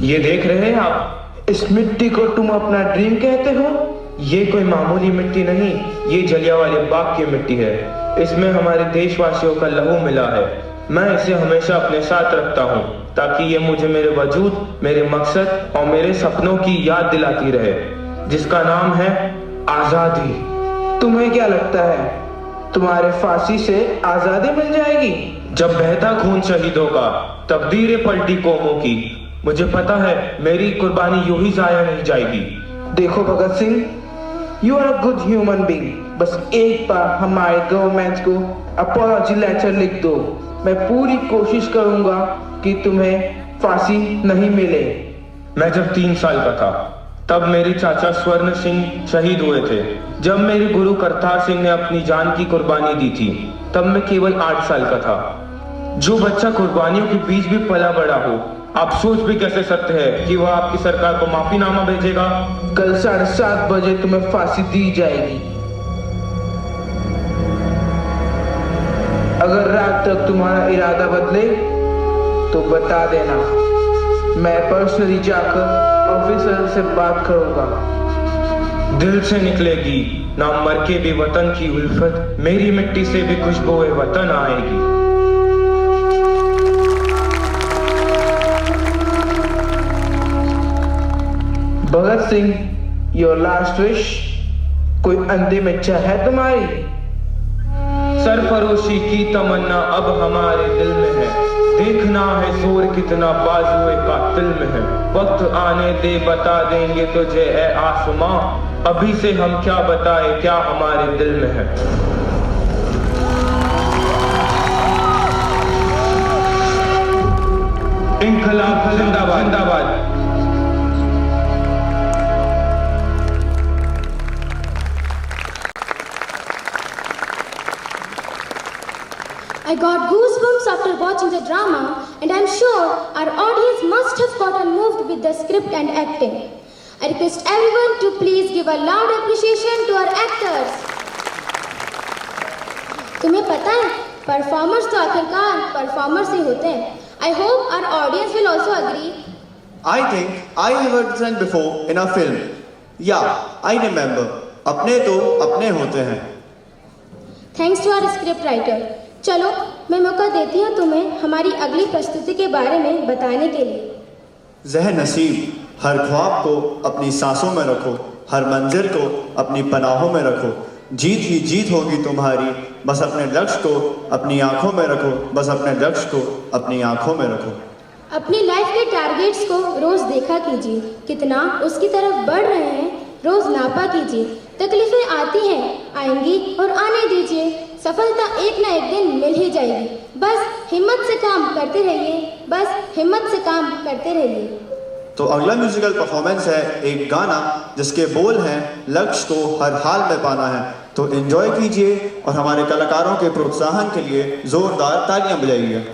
ये देख रहे हैं आप? इस मिट्टी को तुम अपना ड्रीम कहते हो? ये कोई मामूली मिट्टी नहीं, ये जलियांवाले बाग की मिट्टी है। इसमें हमारे देशवासियों का लहू मिला है। मैं इसे हमेशा अपने साथ रखता हूँ ताकि ये मुझे मेरे वजूद, मेरे मकसद और मेरे सपनों की याद दिलाती रहे, जिसका नाम है आजादी। तुम्हें क्या लगता है तुम्हारे फांसी से आजादी मिल जाएगी? जब बहता खून शहीदों का, तकदीरें पलटी कौमों की, मुझे पता है मेरी कुर्बानी यूं ही जाया नहीं जाएगी। देखो Bhagat Singh, you are a good human being. बस एक बार हमारे गवर्नमेंट को अपॉलॉजी लेटर लिख दो। मैं पूरी कोशिश करूंगा कि तुम्हें फांसी नहीं मिले। मैं जब 3 साल का था तब मेरे चाचा स्वर्ण सिंह शहीद हुए थे। जब मेरे गुरु करतार सिंह ने अपनी जान की कुर्बानी दी थी तब मैं केवल 8 साल का था। जो बच्चा कुर्बानियों के बीच भी पला बड़ा हो, आप सोच भी कैसे सकते हैं कि वह आपकी सरकार को माफीनामा भेजेगा? कल 7:30 बजे तुम्हें फांसी दी जाएगी। अगर रात तक तुम्हारा इरादा बदले तो बता देना, मैं पर्सनली जाकर ऑफिसर से बात करूंगा। दिल से निकलेगी ना मर के भी वतन की उल्फत, मेरी मिट्टी से भी खुशबू वतन आएगी। Bhagat Singh, your last wish, कोई अंतिम इच्छा है तुम्हारी? सरफरोशी की तमन्ना अब हमारे दिल में है, देखना है जोर कितना बाजुए कातिल में है। वक्त आने दे बता देंगे तुझे ए आसमां, अभी से हम क्या बताए क्या हमारे दिल में है। इनकलाब जिंदाबाद जिंदाबाद। I got goosebumps after watching the drama, and I'm sure our audience must have gotten moved with the script and acting. I request everyone to please give a loud appreciation to our actors. तुम्हें पता है, performers तो आखिरकार performers ही होते हैं. I hope our audience will also agree. I think I have heard this before in a film. Yeah, I remember. अपने तो अपने होते हैं. Thanks to our script writer. चलो, मैं मौका देती हूँ तुम्हें हमारी अगली प्रस्तुति के बारे में बताने के लिए। ज़ह नसीब, हर ख्वाब को अपनी सांसों में रखो, हर मंजिल को अपनी पनाहों में रखो। जीत ही जीत होगी तुम्हारी, बस अपने लक्ष्य को अपनी आंखों में रखो, बस अपने लक्ष्य को अपनी आंखों में रखो। अपनी लाइफ के टारगेट टारगेट्स को रोज देखा कीजिए, कितना उसकी तरफ बढ़ रहे हैं रोज नापा कीजिए। तकलीफें आती हैं, आएंगी और आने दीजिए। सफलता एक ना एक दिन मिल ही जाएगी। बस हिम्मत से काम करते रहिए, बस हिम्मत से काम करते रहिए। तो अगला म्यूजिकल परफॉर्मेंस है एक गाना जिसके बोल हैं लक्ष्य को हर हाल में पाना है। तो एंजॉय कीजिए और हमारे कलाकारों के प्रोत्साहन के लिए जोरदार तालियां बजाइए।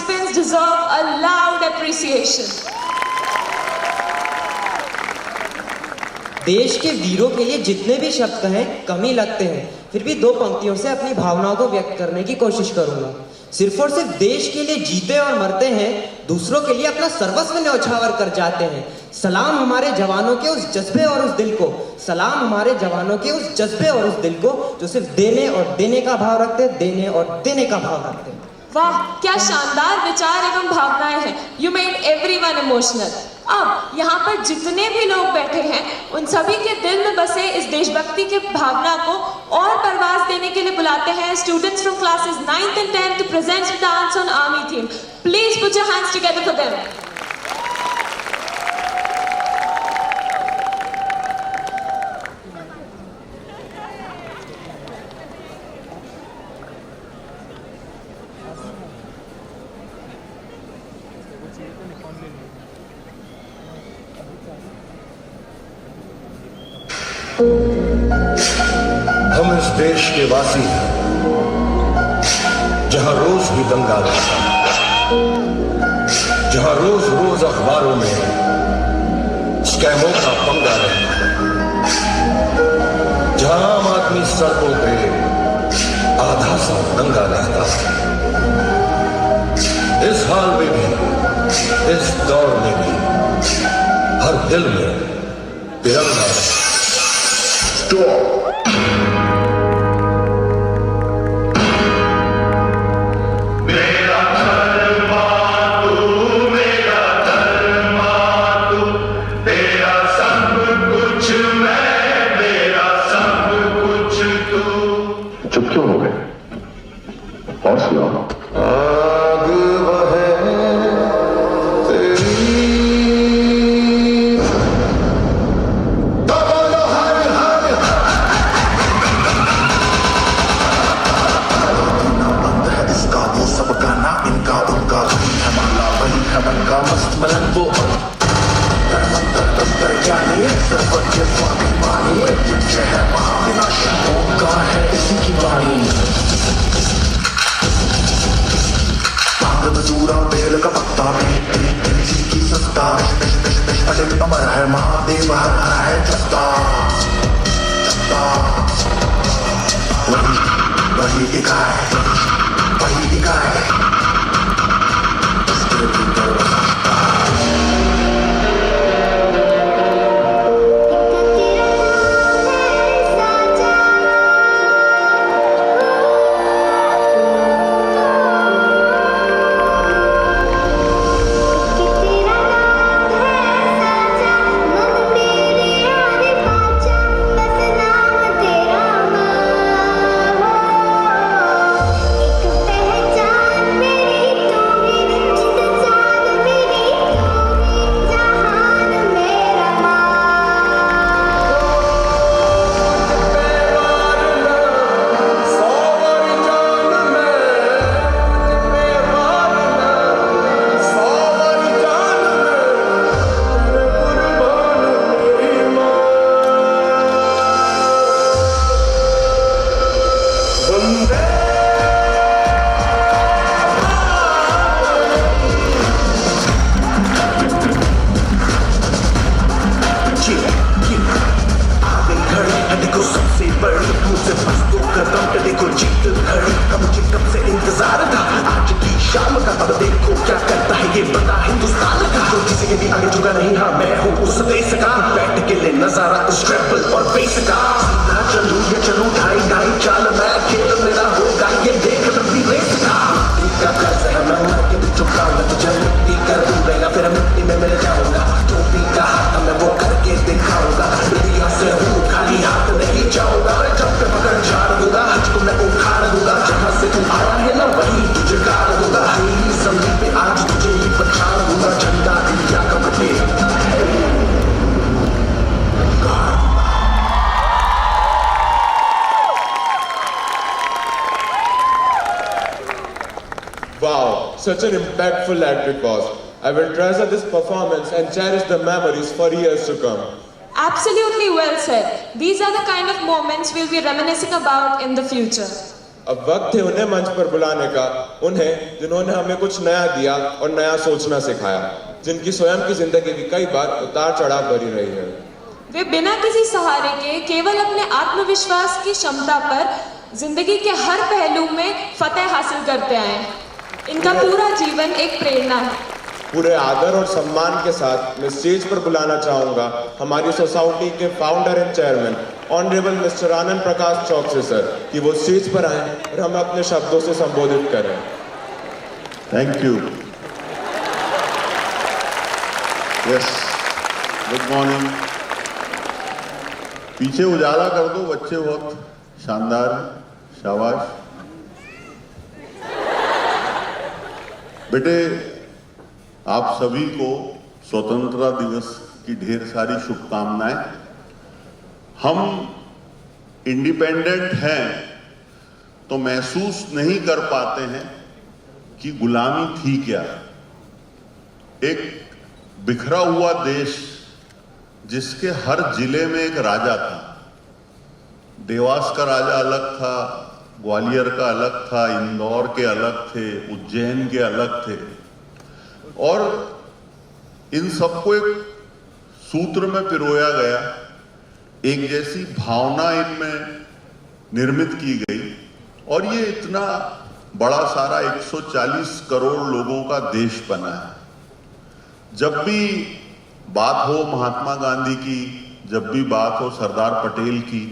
participants deserve a loud appreciation. देश के वीरों के लिए जितने भी शब्द कहें कम ही लगते हैं, फिर भी दो पंक्तियों से अपनी भावनाओं को व्यक्त करने की कोशिश करूंगा। सिर्फ और सिर्फ देश के लिए जीते और मरते हैं, दूसरों के लिए अपना सर्वस्व न्यौछावर कर जाते हैं। सलाम हमारे जवानों के उस जज्बे और उस दिल को, सलाम हमारे जवानों के उस जज्बे और उस दिल को जो सिर्फ देने और देने का भाव रखते हैं, देने और देने का भाव रखते हैं। वाह, क्या शानदार विचार एवं भावनाएं हैं। You made everyone emotional. अब यहाँ पर जितने भी लोग बैठे हैं, उन सभी के दिल में बसे इस देशभक्ति के भावना को और परवाज देने के लिए बुलाते हैं students from classes 9th and 10th to present a dance on army theme. Please put your hands together for them. हम इस देश के वासी हैं जहां रोज ही दंगा रहता है, जहां रोज रोज अखबारों में स्कैमों का पंगा रहता है, जहां आम आदमी सड़कों पे आधा सा दंगा रहता है। इस हाल में भी, इस दौर में भी हर दिल में तिरंगा है। चुप क्यों हो गए? और सुनाओ। आग बहे तेरी का मस्त मलंग वो सर्वज्ञ स्वामी मानी है महाविनाशी ओंकार है इसी की वाणी। भांग बजूरा बेल का पत्ता भी इसी की सत्ता, अटल अमर है महादेव हर है जत्ता जत्ता। वही इकाई वही इकाई Wow, such an impactful act it was. I will treasure this performance and cherish the memories for years to come. Absolutely well said. These are the kind of moments we'll be reminiscing about in the future. अब वक्त है उन्हें मंच पर बुलाने का, उन्हें जिन्होंने हमें कुछ नया दिया और नया सोचना सिखाया, जिनकी स्वयं की जिंदगी भी कई बार उतार चढ़ाव भरी रही है। वे बिना किसी सहारे के केवल अपने आत्मविश्वास की क्षमता पर जिंदगी के हर पहलू में फतेह हासिल करते आए। इनका पूरा जीवन एक प्रेरणा है। पूरे आदर और सम्मान के साथ मैं स्टेज पर बुलाना चाहूंगा हमारी सोसाइटी के founder and chairman honourable mister Anand Prakash Chouksey sir कि वो स्टेज पर आए और हमें अपने शब्दों से संबोधित करें। Thank you. Yes, good morning. पीछे उजाला कर दो, बच्चे बहुत शानदार हैं, शाबाश। बेटे, आप सभी को स्वतंत्रता दिवस की ढेर सारी शुभकामनाएं। हम इंडिपेंडेंट हैं तो महसूस नहीं कर पाते हैं कि गुलामी थी क्या। एक बिखरा हुआ देश जिसके हर जिले में एक राजा था। देवास का राजा अलग था, ग्वालियर का अलग था, इंदौर के अलग थे, उज्जैन के अलग थे, और इन सबको एक सूत्र में पिरोया गया, एक जैसी भावना इनमें निर्मित की गई, और ये इतना बड़ा सारा 140 करोड़ लोगों का देश बना है। जब भी बात हो महात्मा गांधी की, जब भी बात हो सरदार पटेल की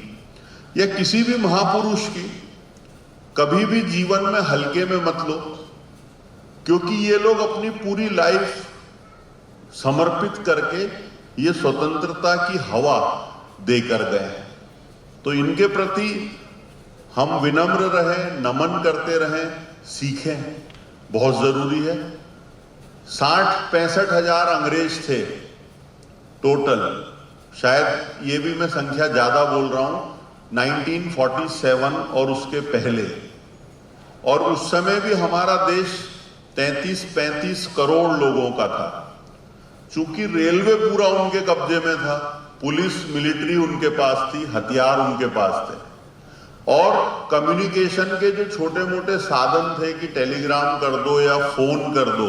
या किसी भी महापुरुष की, कभी भी जीवन में हल्के में मत लो, क्योंकि ये लोग अपनी पूरी लाइफ समर्पित करके ये स्वतंत्रता की हवा देकर गए हैं। तो इनके प्रति हम विनम्र रहें, नमन करते रहें, सीखें, बहुत जरूरी है। 60-65 हजार अंग्रेज थे टोटल, शायद ये भी मैं संख्या ज्यादा बोल रहा हूं, 1947 और उसके पहले, और उस समय भी हमारा देश 33-35 करोड़ लोगों का था। चूंकि रेलवे पूरा उनके कब्जे में था, पुलिस मिलिट्री उनके पास थी, हथियार उनके पास थे, और कम्युनिकेशन के जो छोटे मोटे साधन थे कि टेलीग्राम कर दो या फोन कर दो,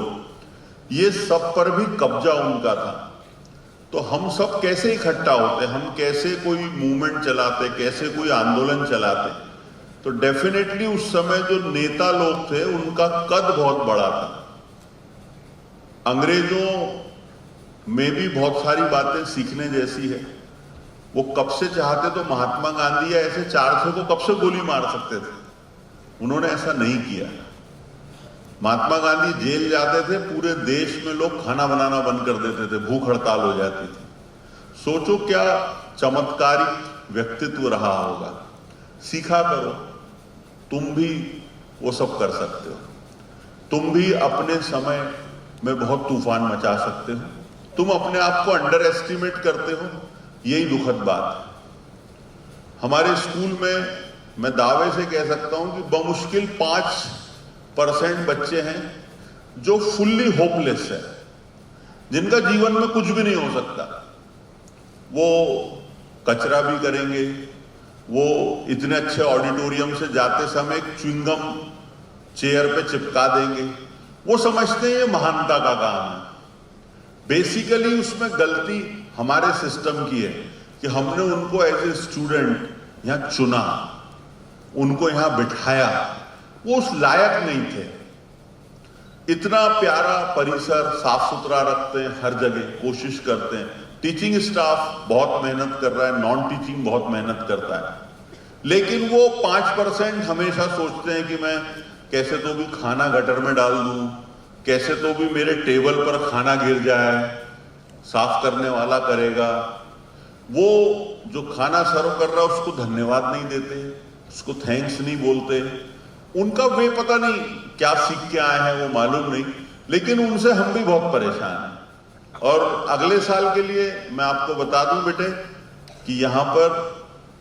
ये सब पर भी कब्जा उनका था। तो हम सब कैसे इकट्ठा होते, हम कैसे कोई मूवमेंट चलाते, कैसे कोई आंदोलन चलाते। तो डेफिनेटली उस समय जो नेता लोग थे उनका कद बहुत बड़ा था। अंग्रेजों में भी बहुत सारी बातें सीखने जैसी है। वो कब से चाहते तो महात्मा गांधी या ऐसे 400 को कब से गोली मार सकते थे, उन्होंने ऐसा नहीं किया। महात्मा गांधी जेल जाते थे, पूरे देश में लोग खाना बनाना बंद कर देते थे, भूख हड़ताल हो जाती थी। सोचो क्या चमत्कारिक व्यक्तित्व रहा होगा। सीखा करो, तुम भी वो सब कर सकते हो। तुम भी अपने समय में बहुत तूफान मचा सकते हो। तुम अपने आप को अंडर एस्टिमेट करते हो, यही दुखद बात है। हमारे स्कूल में मैं दावे से कह सकता हूं कि बमुश्किल 5% बच्चे हैं जो फुल्ली होपलेस है, जिनका जीवन में कुछ भी नहीं हो सकता। वो कचरा भी करेंगे, वो इतने अच्छे ऑडिटोरियम से जाते समय एक च्युइंगम चेयर पे चिपका देंगे, वो समझते हैं ये महानता का काम है। बेसिकली उसमें गलती हमारे सिस्टम की है कि हमने उनको एज ए स्टूडेंट यहां चुना, उनको यहां बिठाया, वो उस लायक नहीं थे। इतना प्यारा परिसर साफ सुथरा रखते हैं, हर जगह कोशिश करते हैं, टीचिंग स्टाफ बहुत मेहनत कर रहा है, नॉन टीचिंग बहुत मेहनत करता है, लेकिन वो 5% हमेशा सोचते हैं कि मैं कैसे तो भी खाना गटर में डाल दूं, कैसे तो भी मेरे टेबल पर खाना गिर जाए, साफ करने वाला करेगा। वो जो खाना सर्व कर रहा है उसको धन्यवाद नहीं देते, उसको थैंक्स नहीं बोलते। उनका वे पता नहीं क्या सीख के आए हैं, वो मालूम नहीं, लेकिन उनसे हम भी बहुत परेशान हैं। और अगले साल के लिए मैं आपको बता दूं बेटे कि यहाँ पर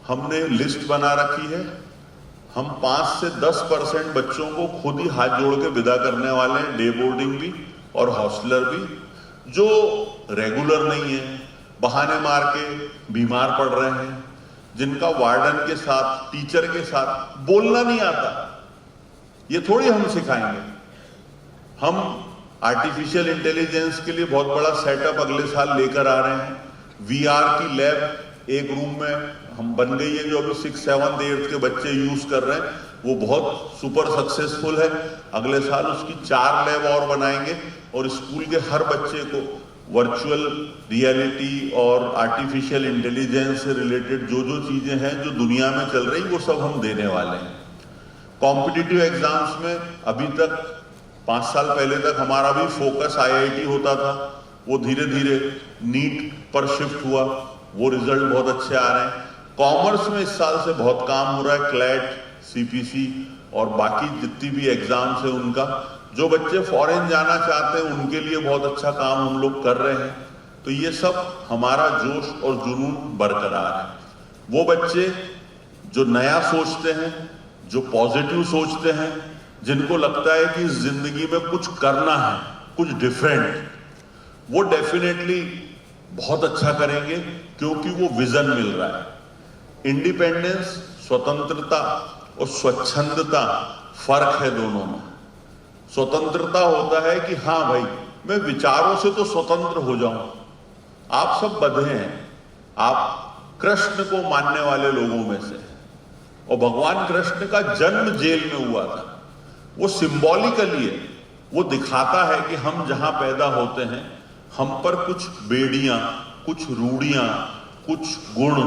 हमने लिस्ट बना रखी है। हम 5 से 10% बच्चों को खुद ही हाथ जोड़ के विदा करने वाले हैं, डे बोर्डिंग भी और हॉस्टलर भी, जो रेगुलर नहीं है, बहाने मार के बीमार पड़ रहे हैं, जिनका वार्डन के साथ, टीचर के साथ बोलना नहीं आता, ये थोड़ी हम सिखाएंगे। हम आर्टिफिशियल इंटेलिजेंस के लिए बहुत बड़ा सेटअप अगले साल लेकर आ रहे हैं। VR की लैब एक रूम में हम बन गई है, जो अभी 6, 7, 8 के बच्चे यूज कर रहे हैं, वो बहुत सुपर सक्सेसफुल है। अगले साल उसकी 4 लैब और बनाएंगे और स्कूल के हर बच्चे को वर्चुअल रियलिटी और आर्टिफिशियल इंटेलिजेंस से रिलेटेड जो जो चीजें हैं जो दुनिया में चल रही, वो सब हम देने वाले हैं। कॉम्पिटिटिव एग्जाम्स में अभी तक 5 साल पहले तक हमारा भी फोकस IIT होता था, वो धीरे धीरे नीट पर शिफ्ट हुआ, वो रिजल्ट बहुत अच्छे आ रहे हैं। कॉमर्स में इस साल से बहुत काम हो रहा है, क्लैट, CPC और बाकी जितनी भी एग्जाम्स है उनका। जो बच्चे फॉरेन जाना चाहते हैं उनके लिए बहुत अच्छा काम हम लोग कर रहे हैं। तो ये सब हमारा जोश और जुनून बरकरार है। वो बच्चे जो नया सोचते हैं, जो पॉजिटिव सोचते हैं, जिनको लगता है कि जिंदगी में कुछ करना है, कुछ डिफरेंट, वो डेफिनेटली बहुत अच्छा करेंगे, क्योंकि वो विजन मिल रहा है। इंडिपेंडेंस, स्वतंत्रता और स्वच्छंदता फर्क है दोनों में। स्वतंत्रता होता है कि हाँ भाई, मैं विचारों से तो स्वतंत्र हो जाऊं। आप सब बंधे हैं, आप कृष्ण को मानने वाले लोगों में से, और भगवान कृष्ण का जन्म जेल में हुआ था। वो सिंबॉलिकली है, वो दिखाता है कि हम जहां पैदा होते हैं, हम पर कुछ बेड़ियां, कुछ रूढ़ियां, कुछ गुण,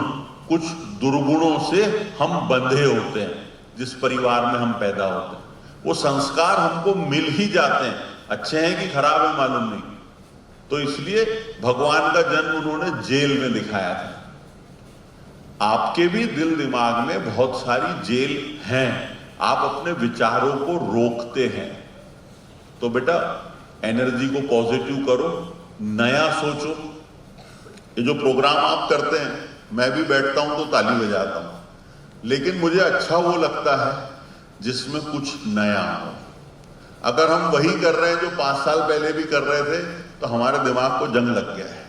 कुछ दुर्गुणों से हम बंधे होते हैं। जिस परिवार में हम पैदा होते हैं, वो संस्कार हमको मिल ही जाते हैं, अच्छे हैं कि खराब है मालूम नहीं। तो इसलिए भगवान का जन्म उन्होंने जेल में दिखाया था। आपके भी दिल दिमाग में बहुत सारी जेल हैं, आप अपने विचारों को रोकते हैं। तो बेटा, एनर्जी को पॉजिटिव करो, नया सोचो। ये जो प्रोग्राम आप करते हैं, मैं भी बैठता हूं तो ताली बजाता हूं, लेकिन मुझे अच्छा वो लगता है जिसमें कुछ नया हो। अगर हम वही कर रहे हैं जो 5 साल पहले भी कर रहे थे, तो हमारे दिमाग को जंग लग गया है।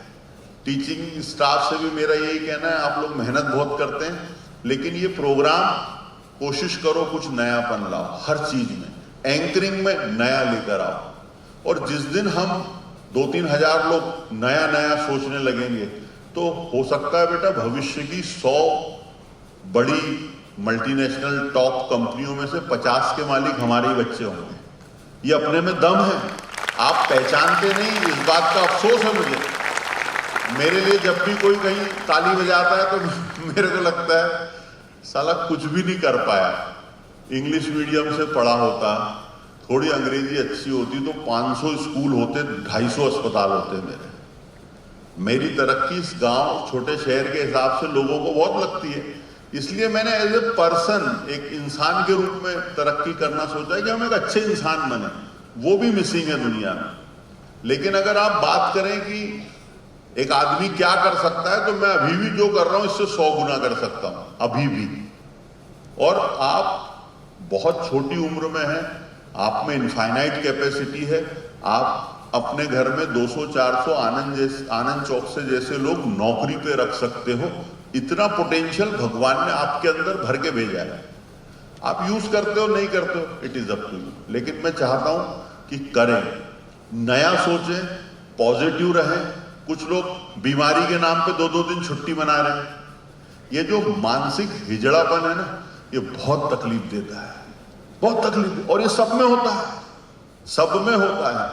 टीचिंग स्टाफ से भी मेरा यही कहना है, आप लोग मेहनत बहुत करते हैं, लेकिन ये प्रोग्राम कोशिश करो कुछ नयापन लाओ, हर चीज में एंकरिंग में नया लेकर आओ। और जिस दिन हम 2-3 हजार लोग नया नया सोचने लगेंगे, तो हो सकता है बेटा भविष्य की 100 बड़ी मल्टीनेशनल टॉप कंपनियों में से 50 के मालिक हमारे ही बच्चे होंगे। ये अपने में दम है, आप पहचानते नहीं, इस बात का अफसोस है मुझे। मेरे लिए जब भी कोई कहीं ताली बजाता है तो मेरे को लगता है साला कुछ भी नहीं कर पाया। इंग्लिश मीडियम से पढ़ा होता, थोड़ी अंग्रेजी अच्छी होती तो 500 स्कूल होते, 250 अस्पताल होते। मेरी तरक्की इस गांव, छोटे शहर के हिसाब से लोगों को बहुत लगती है, इसलिए मैंने एज ए पर्सन, एक इंसान के रूप में तरक्की करना सोचा है कि हम एक अच्छे इंसान बने। वो भी मिसिंग है दुनिया में। लेकिन अगर आप बात करें कि एक आदमी क्या कर सकता है, तो मैं अभी भी जो कर रहा हूं इससे 100 गुना कर सकता हूं, अभी भी। और आप बहुत छोटी उम्र में हैं, आप में इनफाइनाइट कैपेसिटी है। आप अपने घर में 200-400 आनंद चौक से जैसे लोग नौकरी पे रख सकते हो। इतना पोटेंशियल भगवान ने आपके अंदर भर के भेजा है। आप यूज करते हो नहीं करते हो, it is up to you. लेकिन मैं चाहता हूं कि करें, नया सोचें, पॉजिटिव रहें। कुछ लोग बीमारी के नाम पे 2-2 दिन छुट्टी मना रहे हैं। ये जो मानसिक हिजड़ापन है ना, ये बहुत तकलीफ देता है, बहुत तकलीफ। और ये सब में होता है, सब में होता है।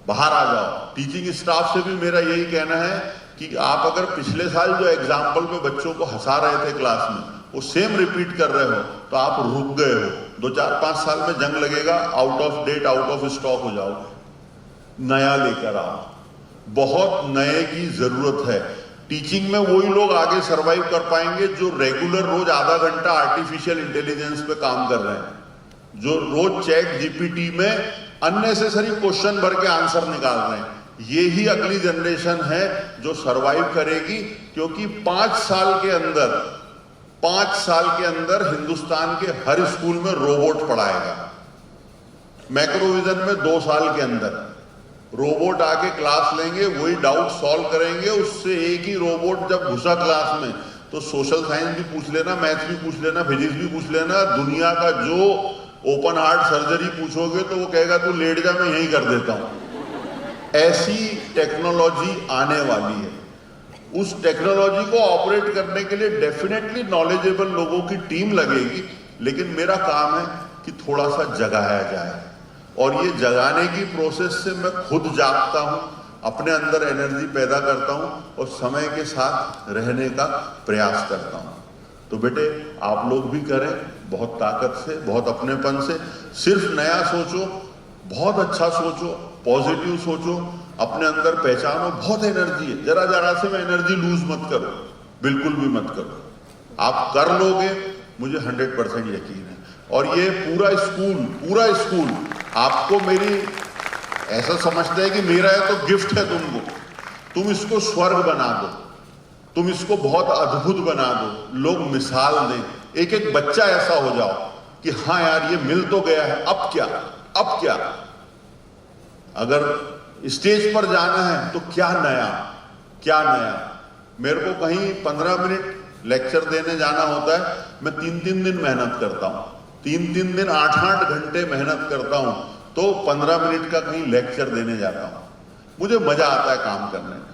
बाहर आ जाओ। टीचिंग स्टाफ से भी मेरा यही कहना है कि आप अगर पिछले साल जो एग्जाम्पल पे बच्चों को हंसा रहे थे क्लास में, वो सेम रिपीट कर रहे हो, तो आप रुक गए हो। 2-4-5 साल में जंग लगेगा, out of date, out of stock हो जाओगे। नया लेकर आओ, बहुत नए की जरूरत है। टीचिंग में वही लोग आगे सरवाइव कर पाएंगे जो रेगुलर रोज आधा घंटा आर्टिफिशियल इंटेलिजेंस पे काम कर रहे हैं, जो रोज चैट जीपीटी में अननेसेसरी क्वेश्चन भर के आंसर निकाल रहे हैं। ये ही अगली जनरेशन है जो सरवाइव करेगी, क्योंकि 5 साल के अंदर हिंदुस्तान के हर स्कूल में रोबोट पढ़ाएगा। मैक्रोविजन में 2 साल के अंदर रोबोट आके क्लास लेंगे, वही डाउट सॉल्व करेंगे। उससे एक ही रोबोट जब घुसा क्लास में, तो सोशल साइंस भी पूछ लेना, मैथ्स भी पूछ लेना, फिजिक्स भी पूछ लेना, दुनिया का जो ओपन हार्ट सर्जरी पूछोगे तो वो कहेगा तू लेट जा, मैं यहीं कर देता हूं। ऐसी टेक्नोलॉजी आने वाली है। उस टेक्नोलॉजी को ऑपरेट करने के लिए डेफिनेटली नॉलेजेबल लोगों की टीम लगेगी, लेकिन मेरा काम है कि थोड़ा सा जगाया जाए, और ये जगाने की प्रोसेस से मैं खुद जागता हूं, अपने अंदर एनर्जी पैदा करता हूं और समय के साथ रहने का प्रयास करता हूं। तो बेटे आप लोग भी करें, बहुत ताकत से, बहुत अपनेपन से। सिर्फ नया सोचो, बहुत अच्छा सोचो, पॉजिटिव सोचो, अपने अंदर पहचानो बहुत एनर्जी है। जरा जरा से मैं एनर्जी लूज मत करो, बिल्कुल भी मत करो। आप कर लोगे, मुझे 100% यकीन है। और ये पूरा स्कूल आपको मेरी ऐसा समझते हैं कि मेरा है तो गिफ्ट है तुमको, तुम इसको स्वर्ग बना दो, तुम इसको बहुत अद्भुत बना दो, लोग मिसाल दें, एक एक बच्चा ऐसा हो जाओ कि हाँ यार ये मिल तो गया है, अब क्या। अगर स्टेज पर जाना है तो क्या नया। मेरे को कहीं 15 मिनट लेक्चर देने जाना होता है, मैं 3-3 दिन मेहनत करता हूं, 3-3 दिन 8-8 घंटे मेहनत करता हूं, तो 15 मिनट का कहीं लेक्चर देने जाता हूं। मुझे मजा आता है काम करने में।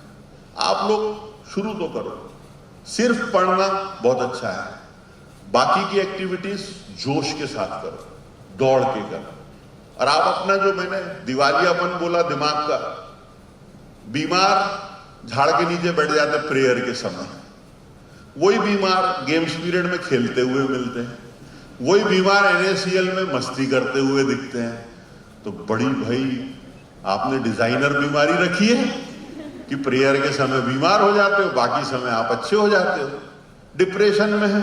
आप लोग शुरू तो करो, सिर्फ पढ़ना बहुत अच्छा है, बाकी की एक्टिविटीज जोश के साथ करो, दौड़ के करो। और आप अपना जो मैंने दिवालियापन बोला दिमाग का, बीमार झाड़ के नीचे बैठ जाते प्रेयर के समय, वही बीमार गेम्स पीरियड में खेलते हुए मिलते हैं, वही बीमार NaCl में मस्ती करते हुए दिखते हैं। तो बड़ी भाई आपने डिजाइनर बीमारी रखी है कि प्रेयर के समय बीमार हो जाते हो, बाकी समय आप अच्छे हो जाते हो। डिप्रेशन में है,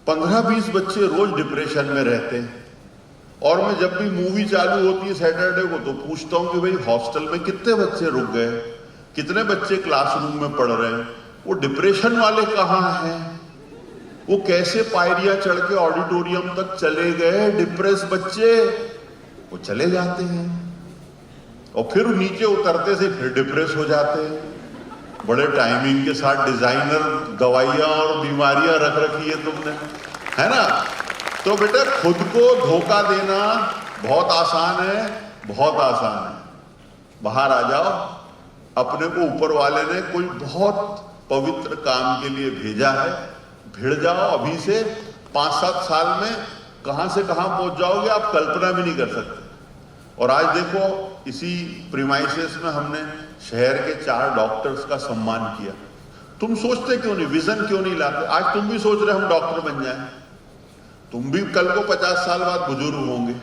15-20 बच्चे रोज डिप्रेशन में रहते हैं। और मैं जब भी मूवी चालू होती है सैटरडे को तो पूछता हूं कि भाई हॉस्टल में कितने बच्चे रुक गए, कितने बच्चे क्लासरूम में पढ़ रहे हैं, वो डिप्रेशन वाले कहाँ हैं, वो कैसे पायरियां चढ़ के ऑडिटोरियम तक चले गए। डिप्रेस बच्चे वो चले जाते हैं और फिर नीचे उतरते से फिर डिप्रेस हो जाते हैं। बड़े टाइमिंग के साथ डिजाइनर दवाइयां और बीमारियां रख रखी है तुमने, है ना। तो बेटा खुद को धोखा देना बहुत आसान है, बहुत आसान है। बाहर आ जाओ, अपने को ऊपर वाले ने कोई बहुत पवित्र काम के लिए भेजा है, भिड़ जाओ। अभी से 5-7 साल में कहां से कहां पहुंच जाओगे आप कल्पना भी नहीं कर सकते। और आज देखो इसी प्रीमाइसेस में हमने शहर के 4 डॉक्टर्स का सम्मान किया। तुम सोचते क्यों नहीं, विजन क्यों नहीं लाते? आज तुम भी सोच रहे हम डॉक्टर बन जाएं, तुम भी कल को 50 साल बाद बुजुर्ग होंगे,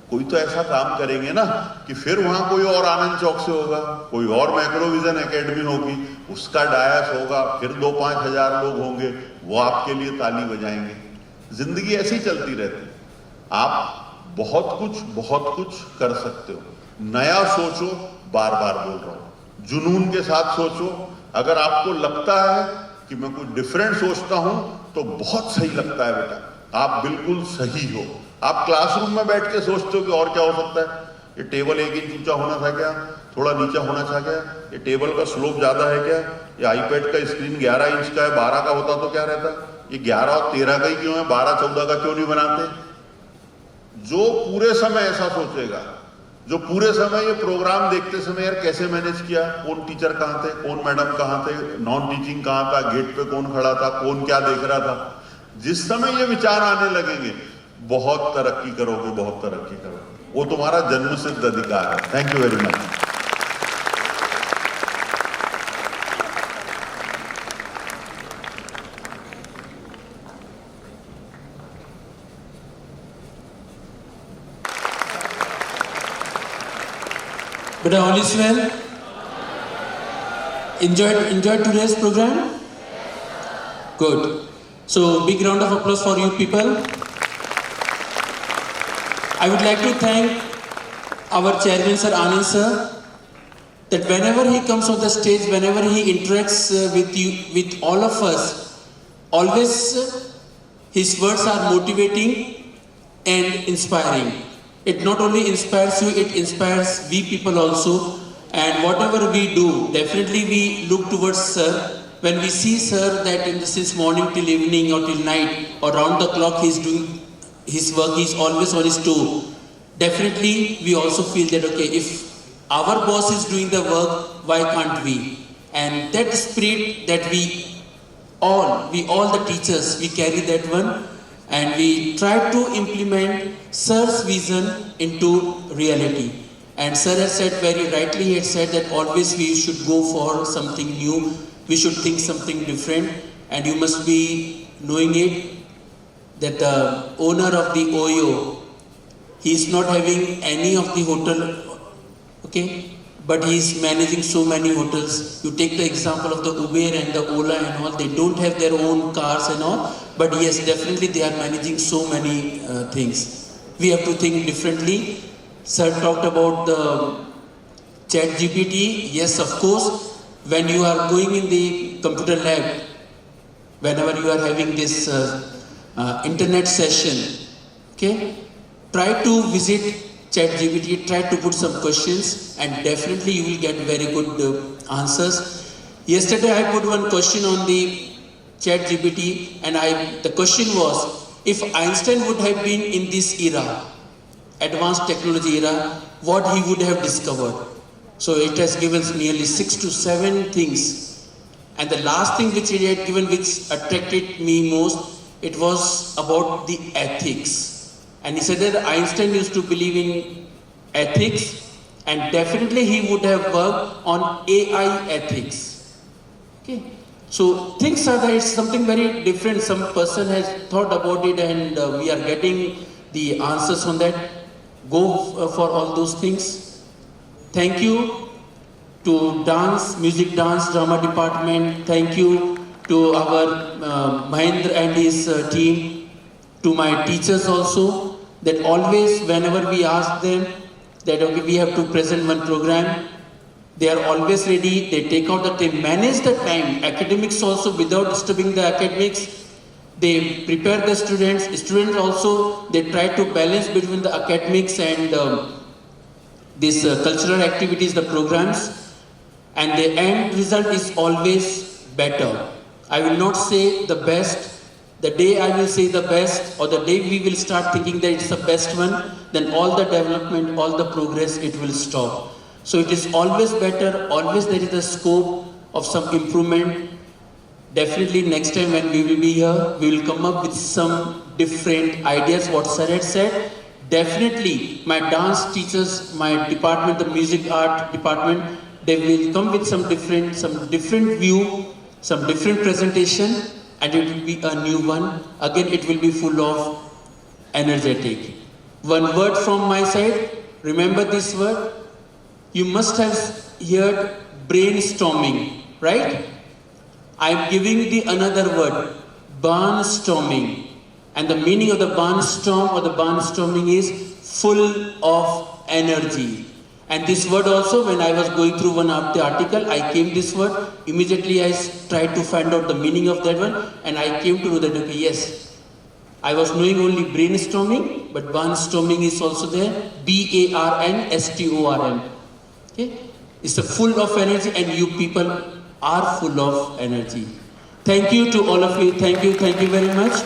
कोई तो ऐसा काम करेंगे ना कि फिर वहां कोई और आनंद चौक से होगा, कोई और मैक्रोविजन एकेडमी होगी, उसका डायस होगा, फिर 2-5 हजार लोग होंगे, वो आपके लिए ताली बजाएंगे। जिंदगी ऐसी चलती रहती। आप बहुत कुछ कर सकते हो। नया सोचो, बार बार बोल रहा हूं, जुनून के साथ सोचो। अगर आपको लगता है कि मैं कुछ डिफरेंट सोचता हूं तो बहुत सही लगता है बेटा, आप बिल्कुल सही हो। आप क्लासरूम में बैठ के सोचते हो कि और क्या हो सकता है, ये टेबल 1 इंच ऊंचा होना था क्या, थोड़ा नीचा होना था क्या, ये टेबल का स्लोप ज्यादा है क्या, ये आईपैड का स्क्रीन 11 इंच का है, 12 का होता तो क्या रहता, ये 11 और 13 का ही क्यों है, 12-14 का क्यों नहीं बनाते। जो पूरे समय ऐसा सोचेगा, जो पूरे समय ये प्रोग्राम देखते समय यार कैसे मैनेज किया, कौन टीचर कहाँ थे, कौन मैडम कहाँ थे, नॉन टीचिंग कहाँ था, गेट पे कौन खड़ा था, कौन क्या देख रहा था, जिस समय ये विचार आने लगेंगे बहुत तरक्की करोगे, बहुत तरक्की करोगे। वो तुम्हारा जन्मसिद्ध अधिकार है। Thank you very much. But all is well. Enjoyed today's program? Good. So big round of applause for you people. I would like to thank our chairman Sir Anand sir, that whenever he comes on the stage, whenever he interacts with you, with all of us, always his words are motivating and inspiring. It not only inspires you, it inspires we people also. And whatever we do, definitely we look towards sir. When we see sir that since morning till evening or till night or round the clock he's doing his work, he's always on his toe. Definitely, we also feel that, okay, if our boss is doing the work, why can't we? And that spirit that we all the teachers, we carry that one, and we try to implement Sir's vision into reality. And Sir has said very rightly, he had said that always we should go for something new, we should think something different, and you must be knowing it, that the owner of the OYO, he is not having any of the hotel, okay, but he is managing so many hotels. You take the example of the Uber and the Ola and all, they don't have their own cars and all, but yes, definitely they are managing so many things. We have to think differently. Sir talked about the ChatGPT. Yes, of course, when you are going in the computer lab, whenever you are having this internet session, okay, try to visit ChatGPT, try to put some questions, and definitely you will get very good answers. Yesterday I put one question on the ChatGPT, and the question was, if Einstein would have been in this era, advanced technology era, what he would have discovered. So it has given nearly 6 to 7 things. And the last thing which he had given, which attracted me most, it was about the ethics. And he said that Einstein used to believe in ethics, and definitely he would have worked on AI ethics. Okay. So things are there, it's something very different. Some person has thought about it, and we are getting the answers on that. Go for all those things. Thank you to music dance drama department. Thank you to our Mahendra and his team, to my teachers also, that always whenever we ask them that okay, we have to present one program, they are always ready, they take out the time, manage the time, academics also without disturbing the academics. They prepare the students also, they try to balance between the academics and these cultural activities, the programs, and the end result is always better. I will not say the best. The day I will say the best, or the day we will start thinking that it's the best one, then all the development, all the progress, it will stop. So it is always better, always there is a scope of some improvement. Definitely next time when we will be here, we will come up with some different ideas, what Sir had said. Definitely my dance teachers, my department, the music art department, they will come with some different view, some different presentation, and it will be a new one. Again, it will be full of energetic. One word from my side, remember this word. You must have heard brainstorming, right? I am giving the another word, barnstorming. And the meaning of the barnstorm or the barnstorming is full of energy. And this word also, when I was going through one of the article, I came this word, immediately I tried to find out the meaning of that one, and I came to know that, okay, yes, I was knowing only brainstorming, but barnstorming is also there, BARNSTORM. Okay? It's a full of energy, and you people are full of energy. Thank you to all of you. Thank you very much.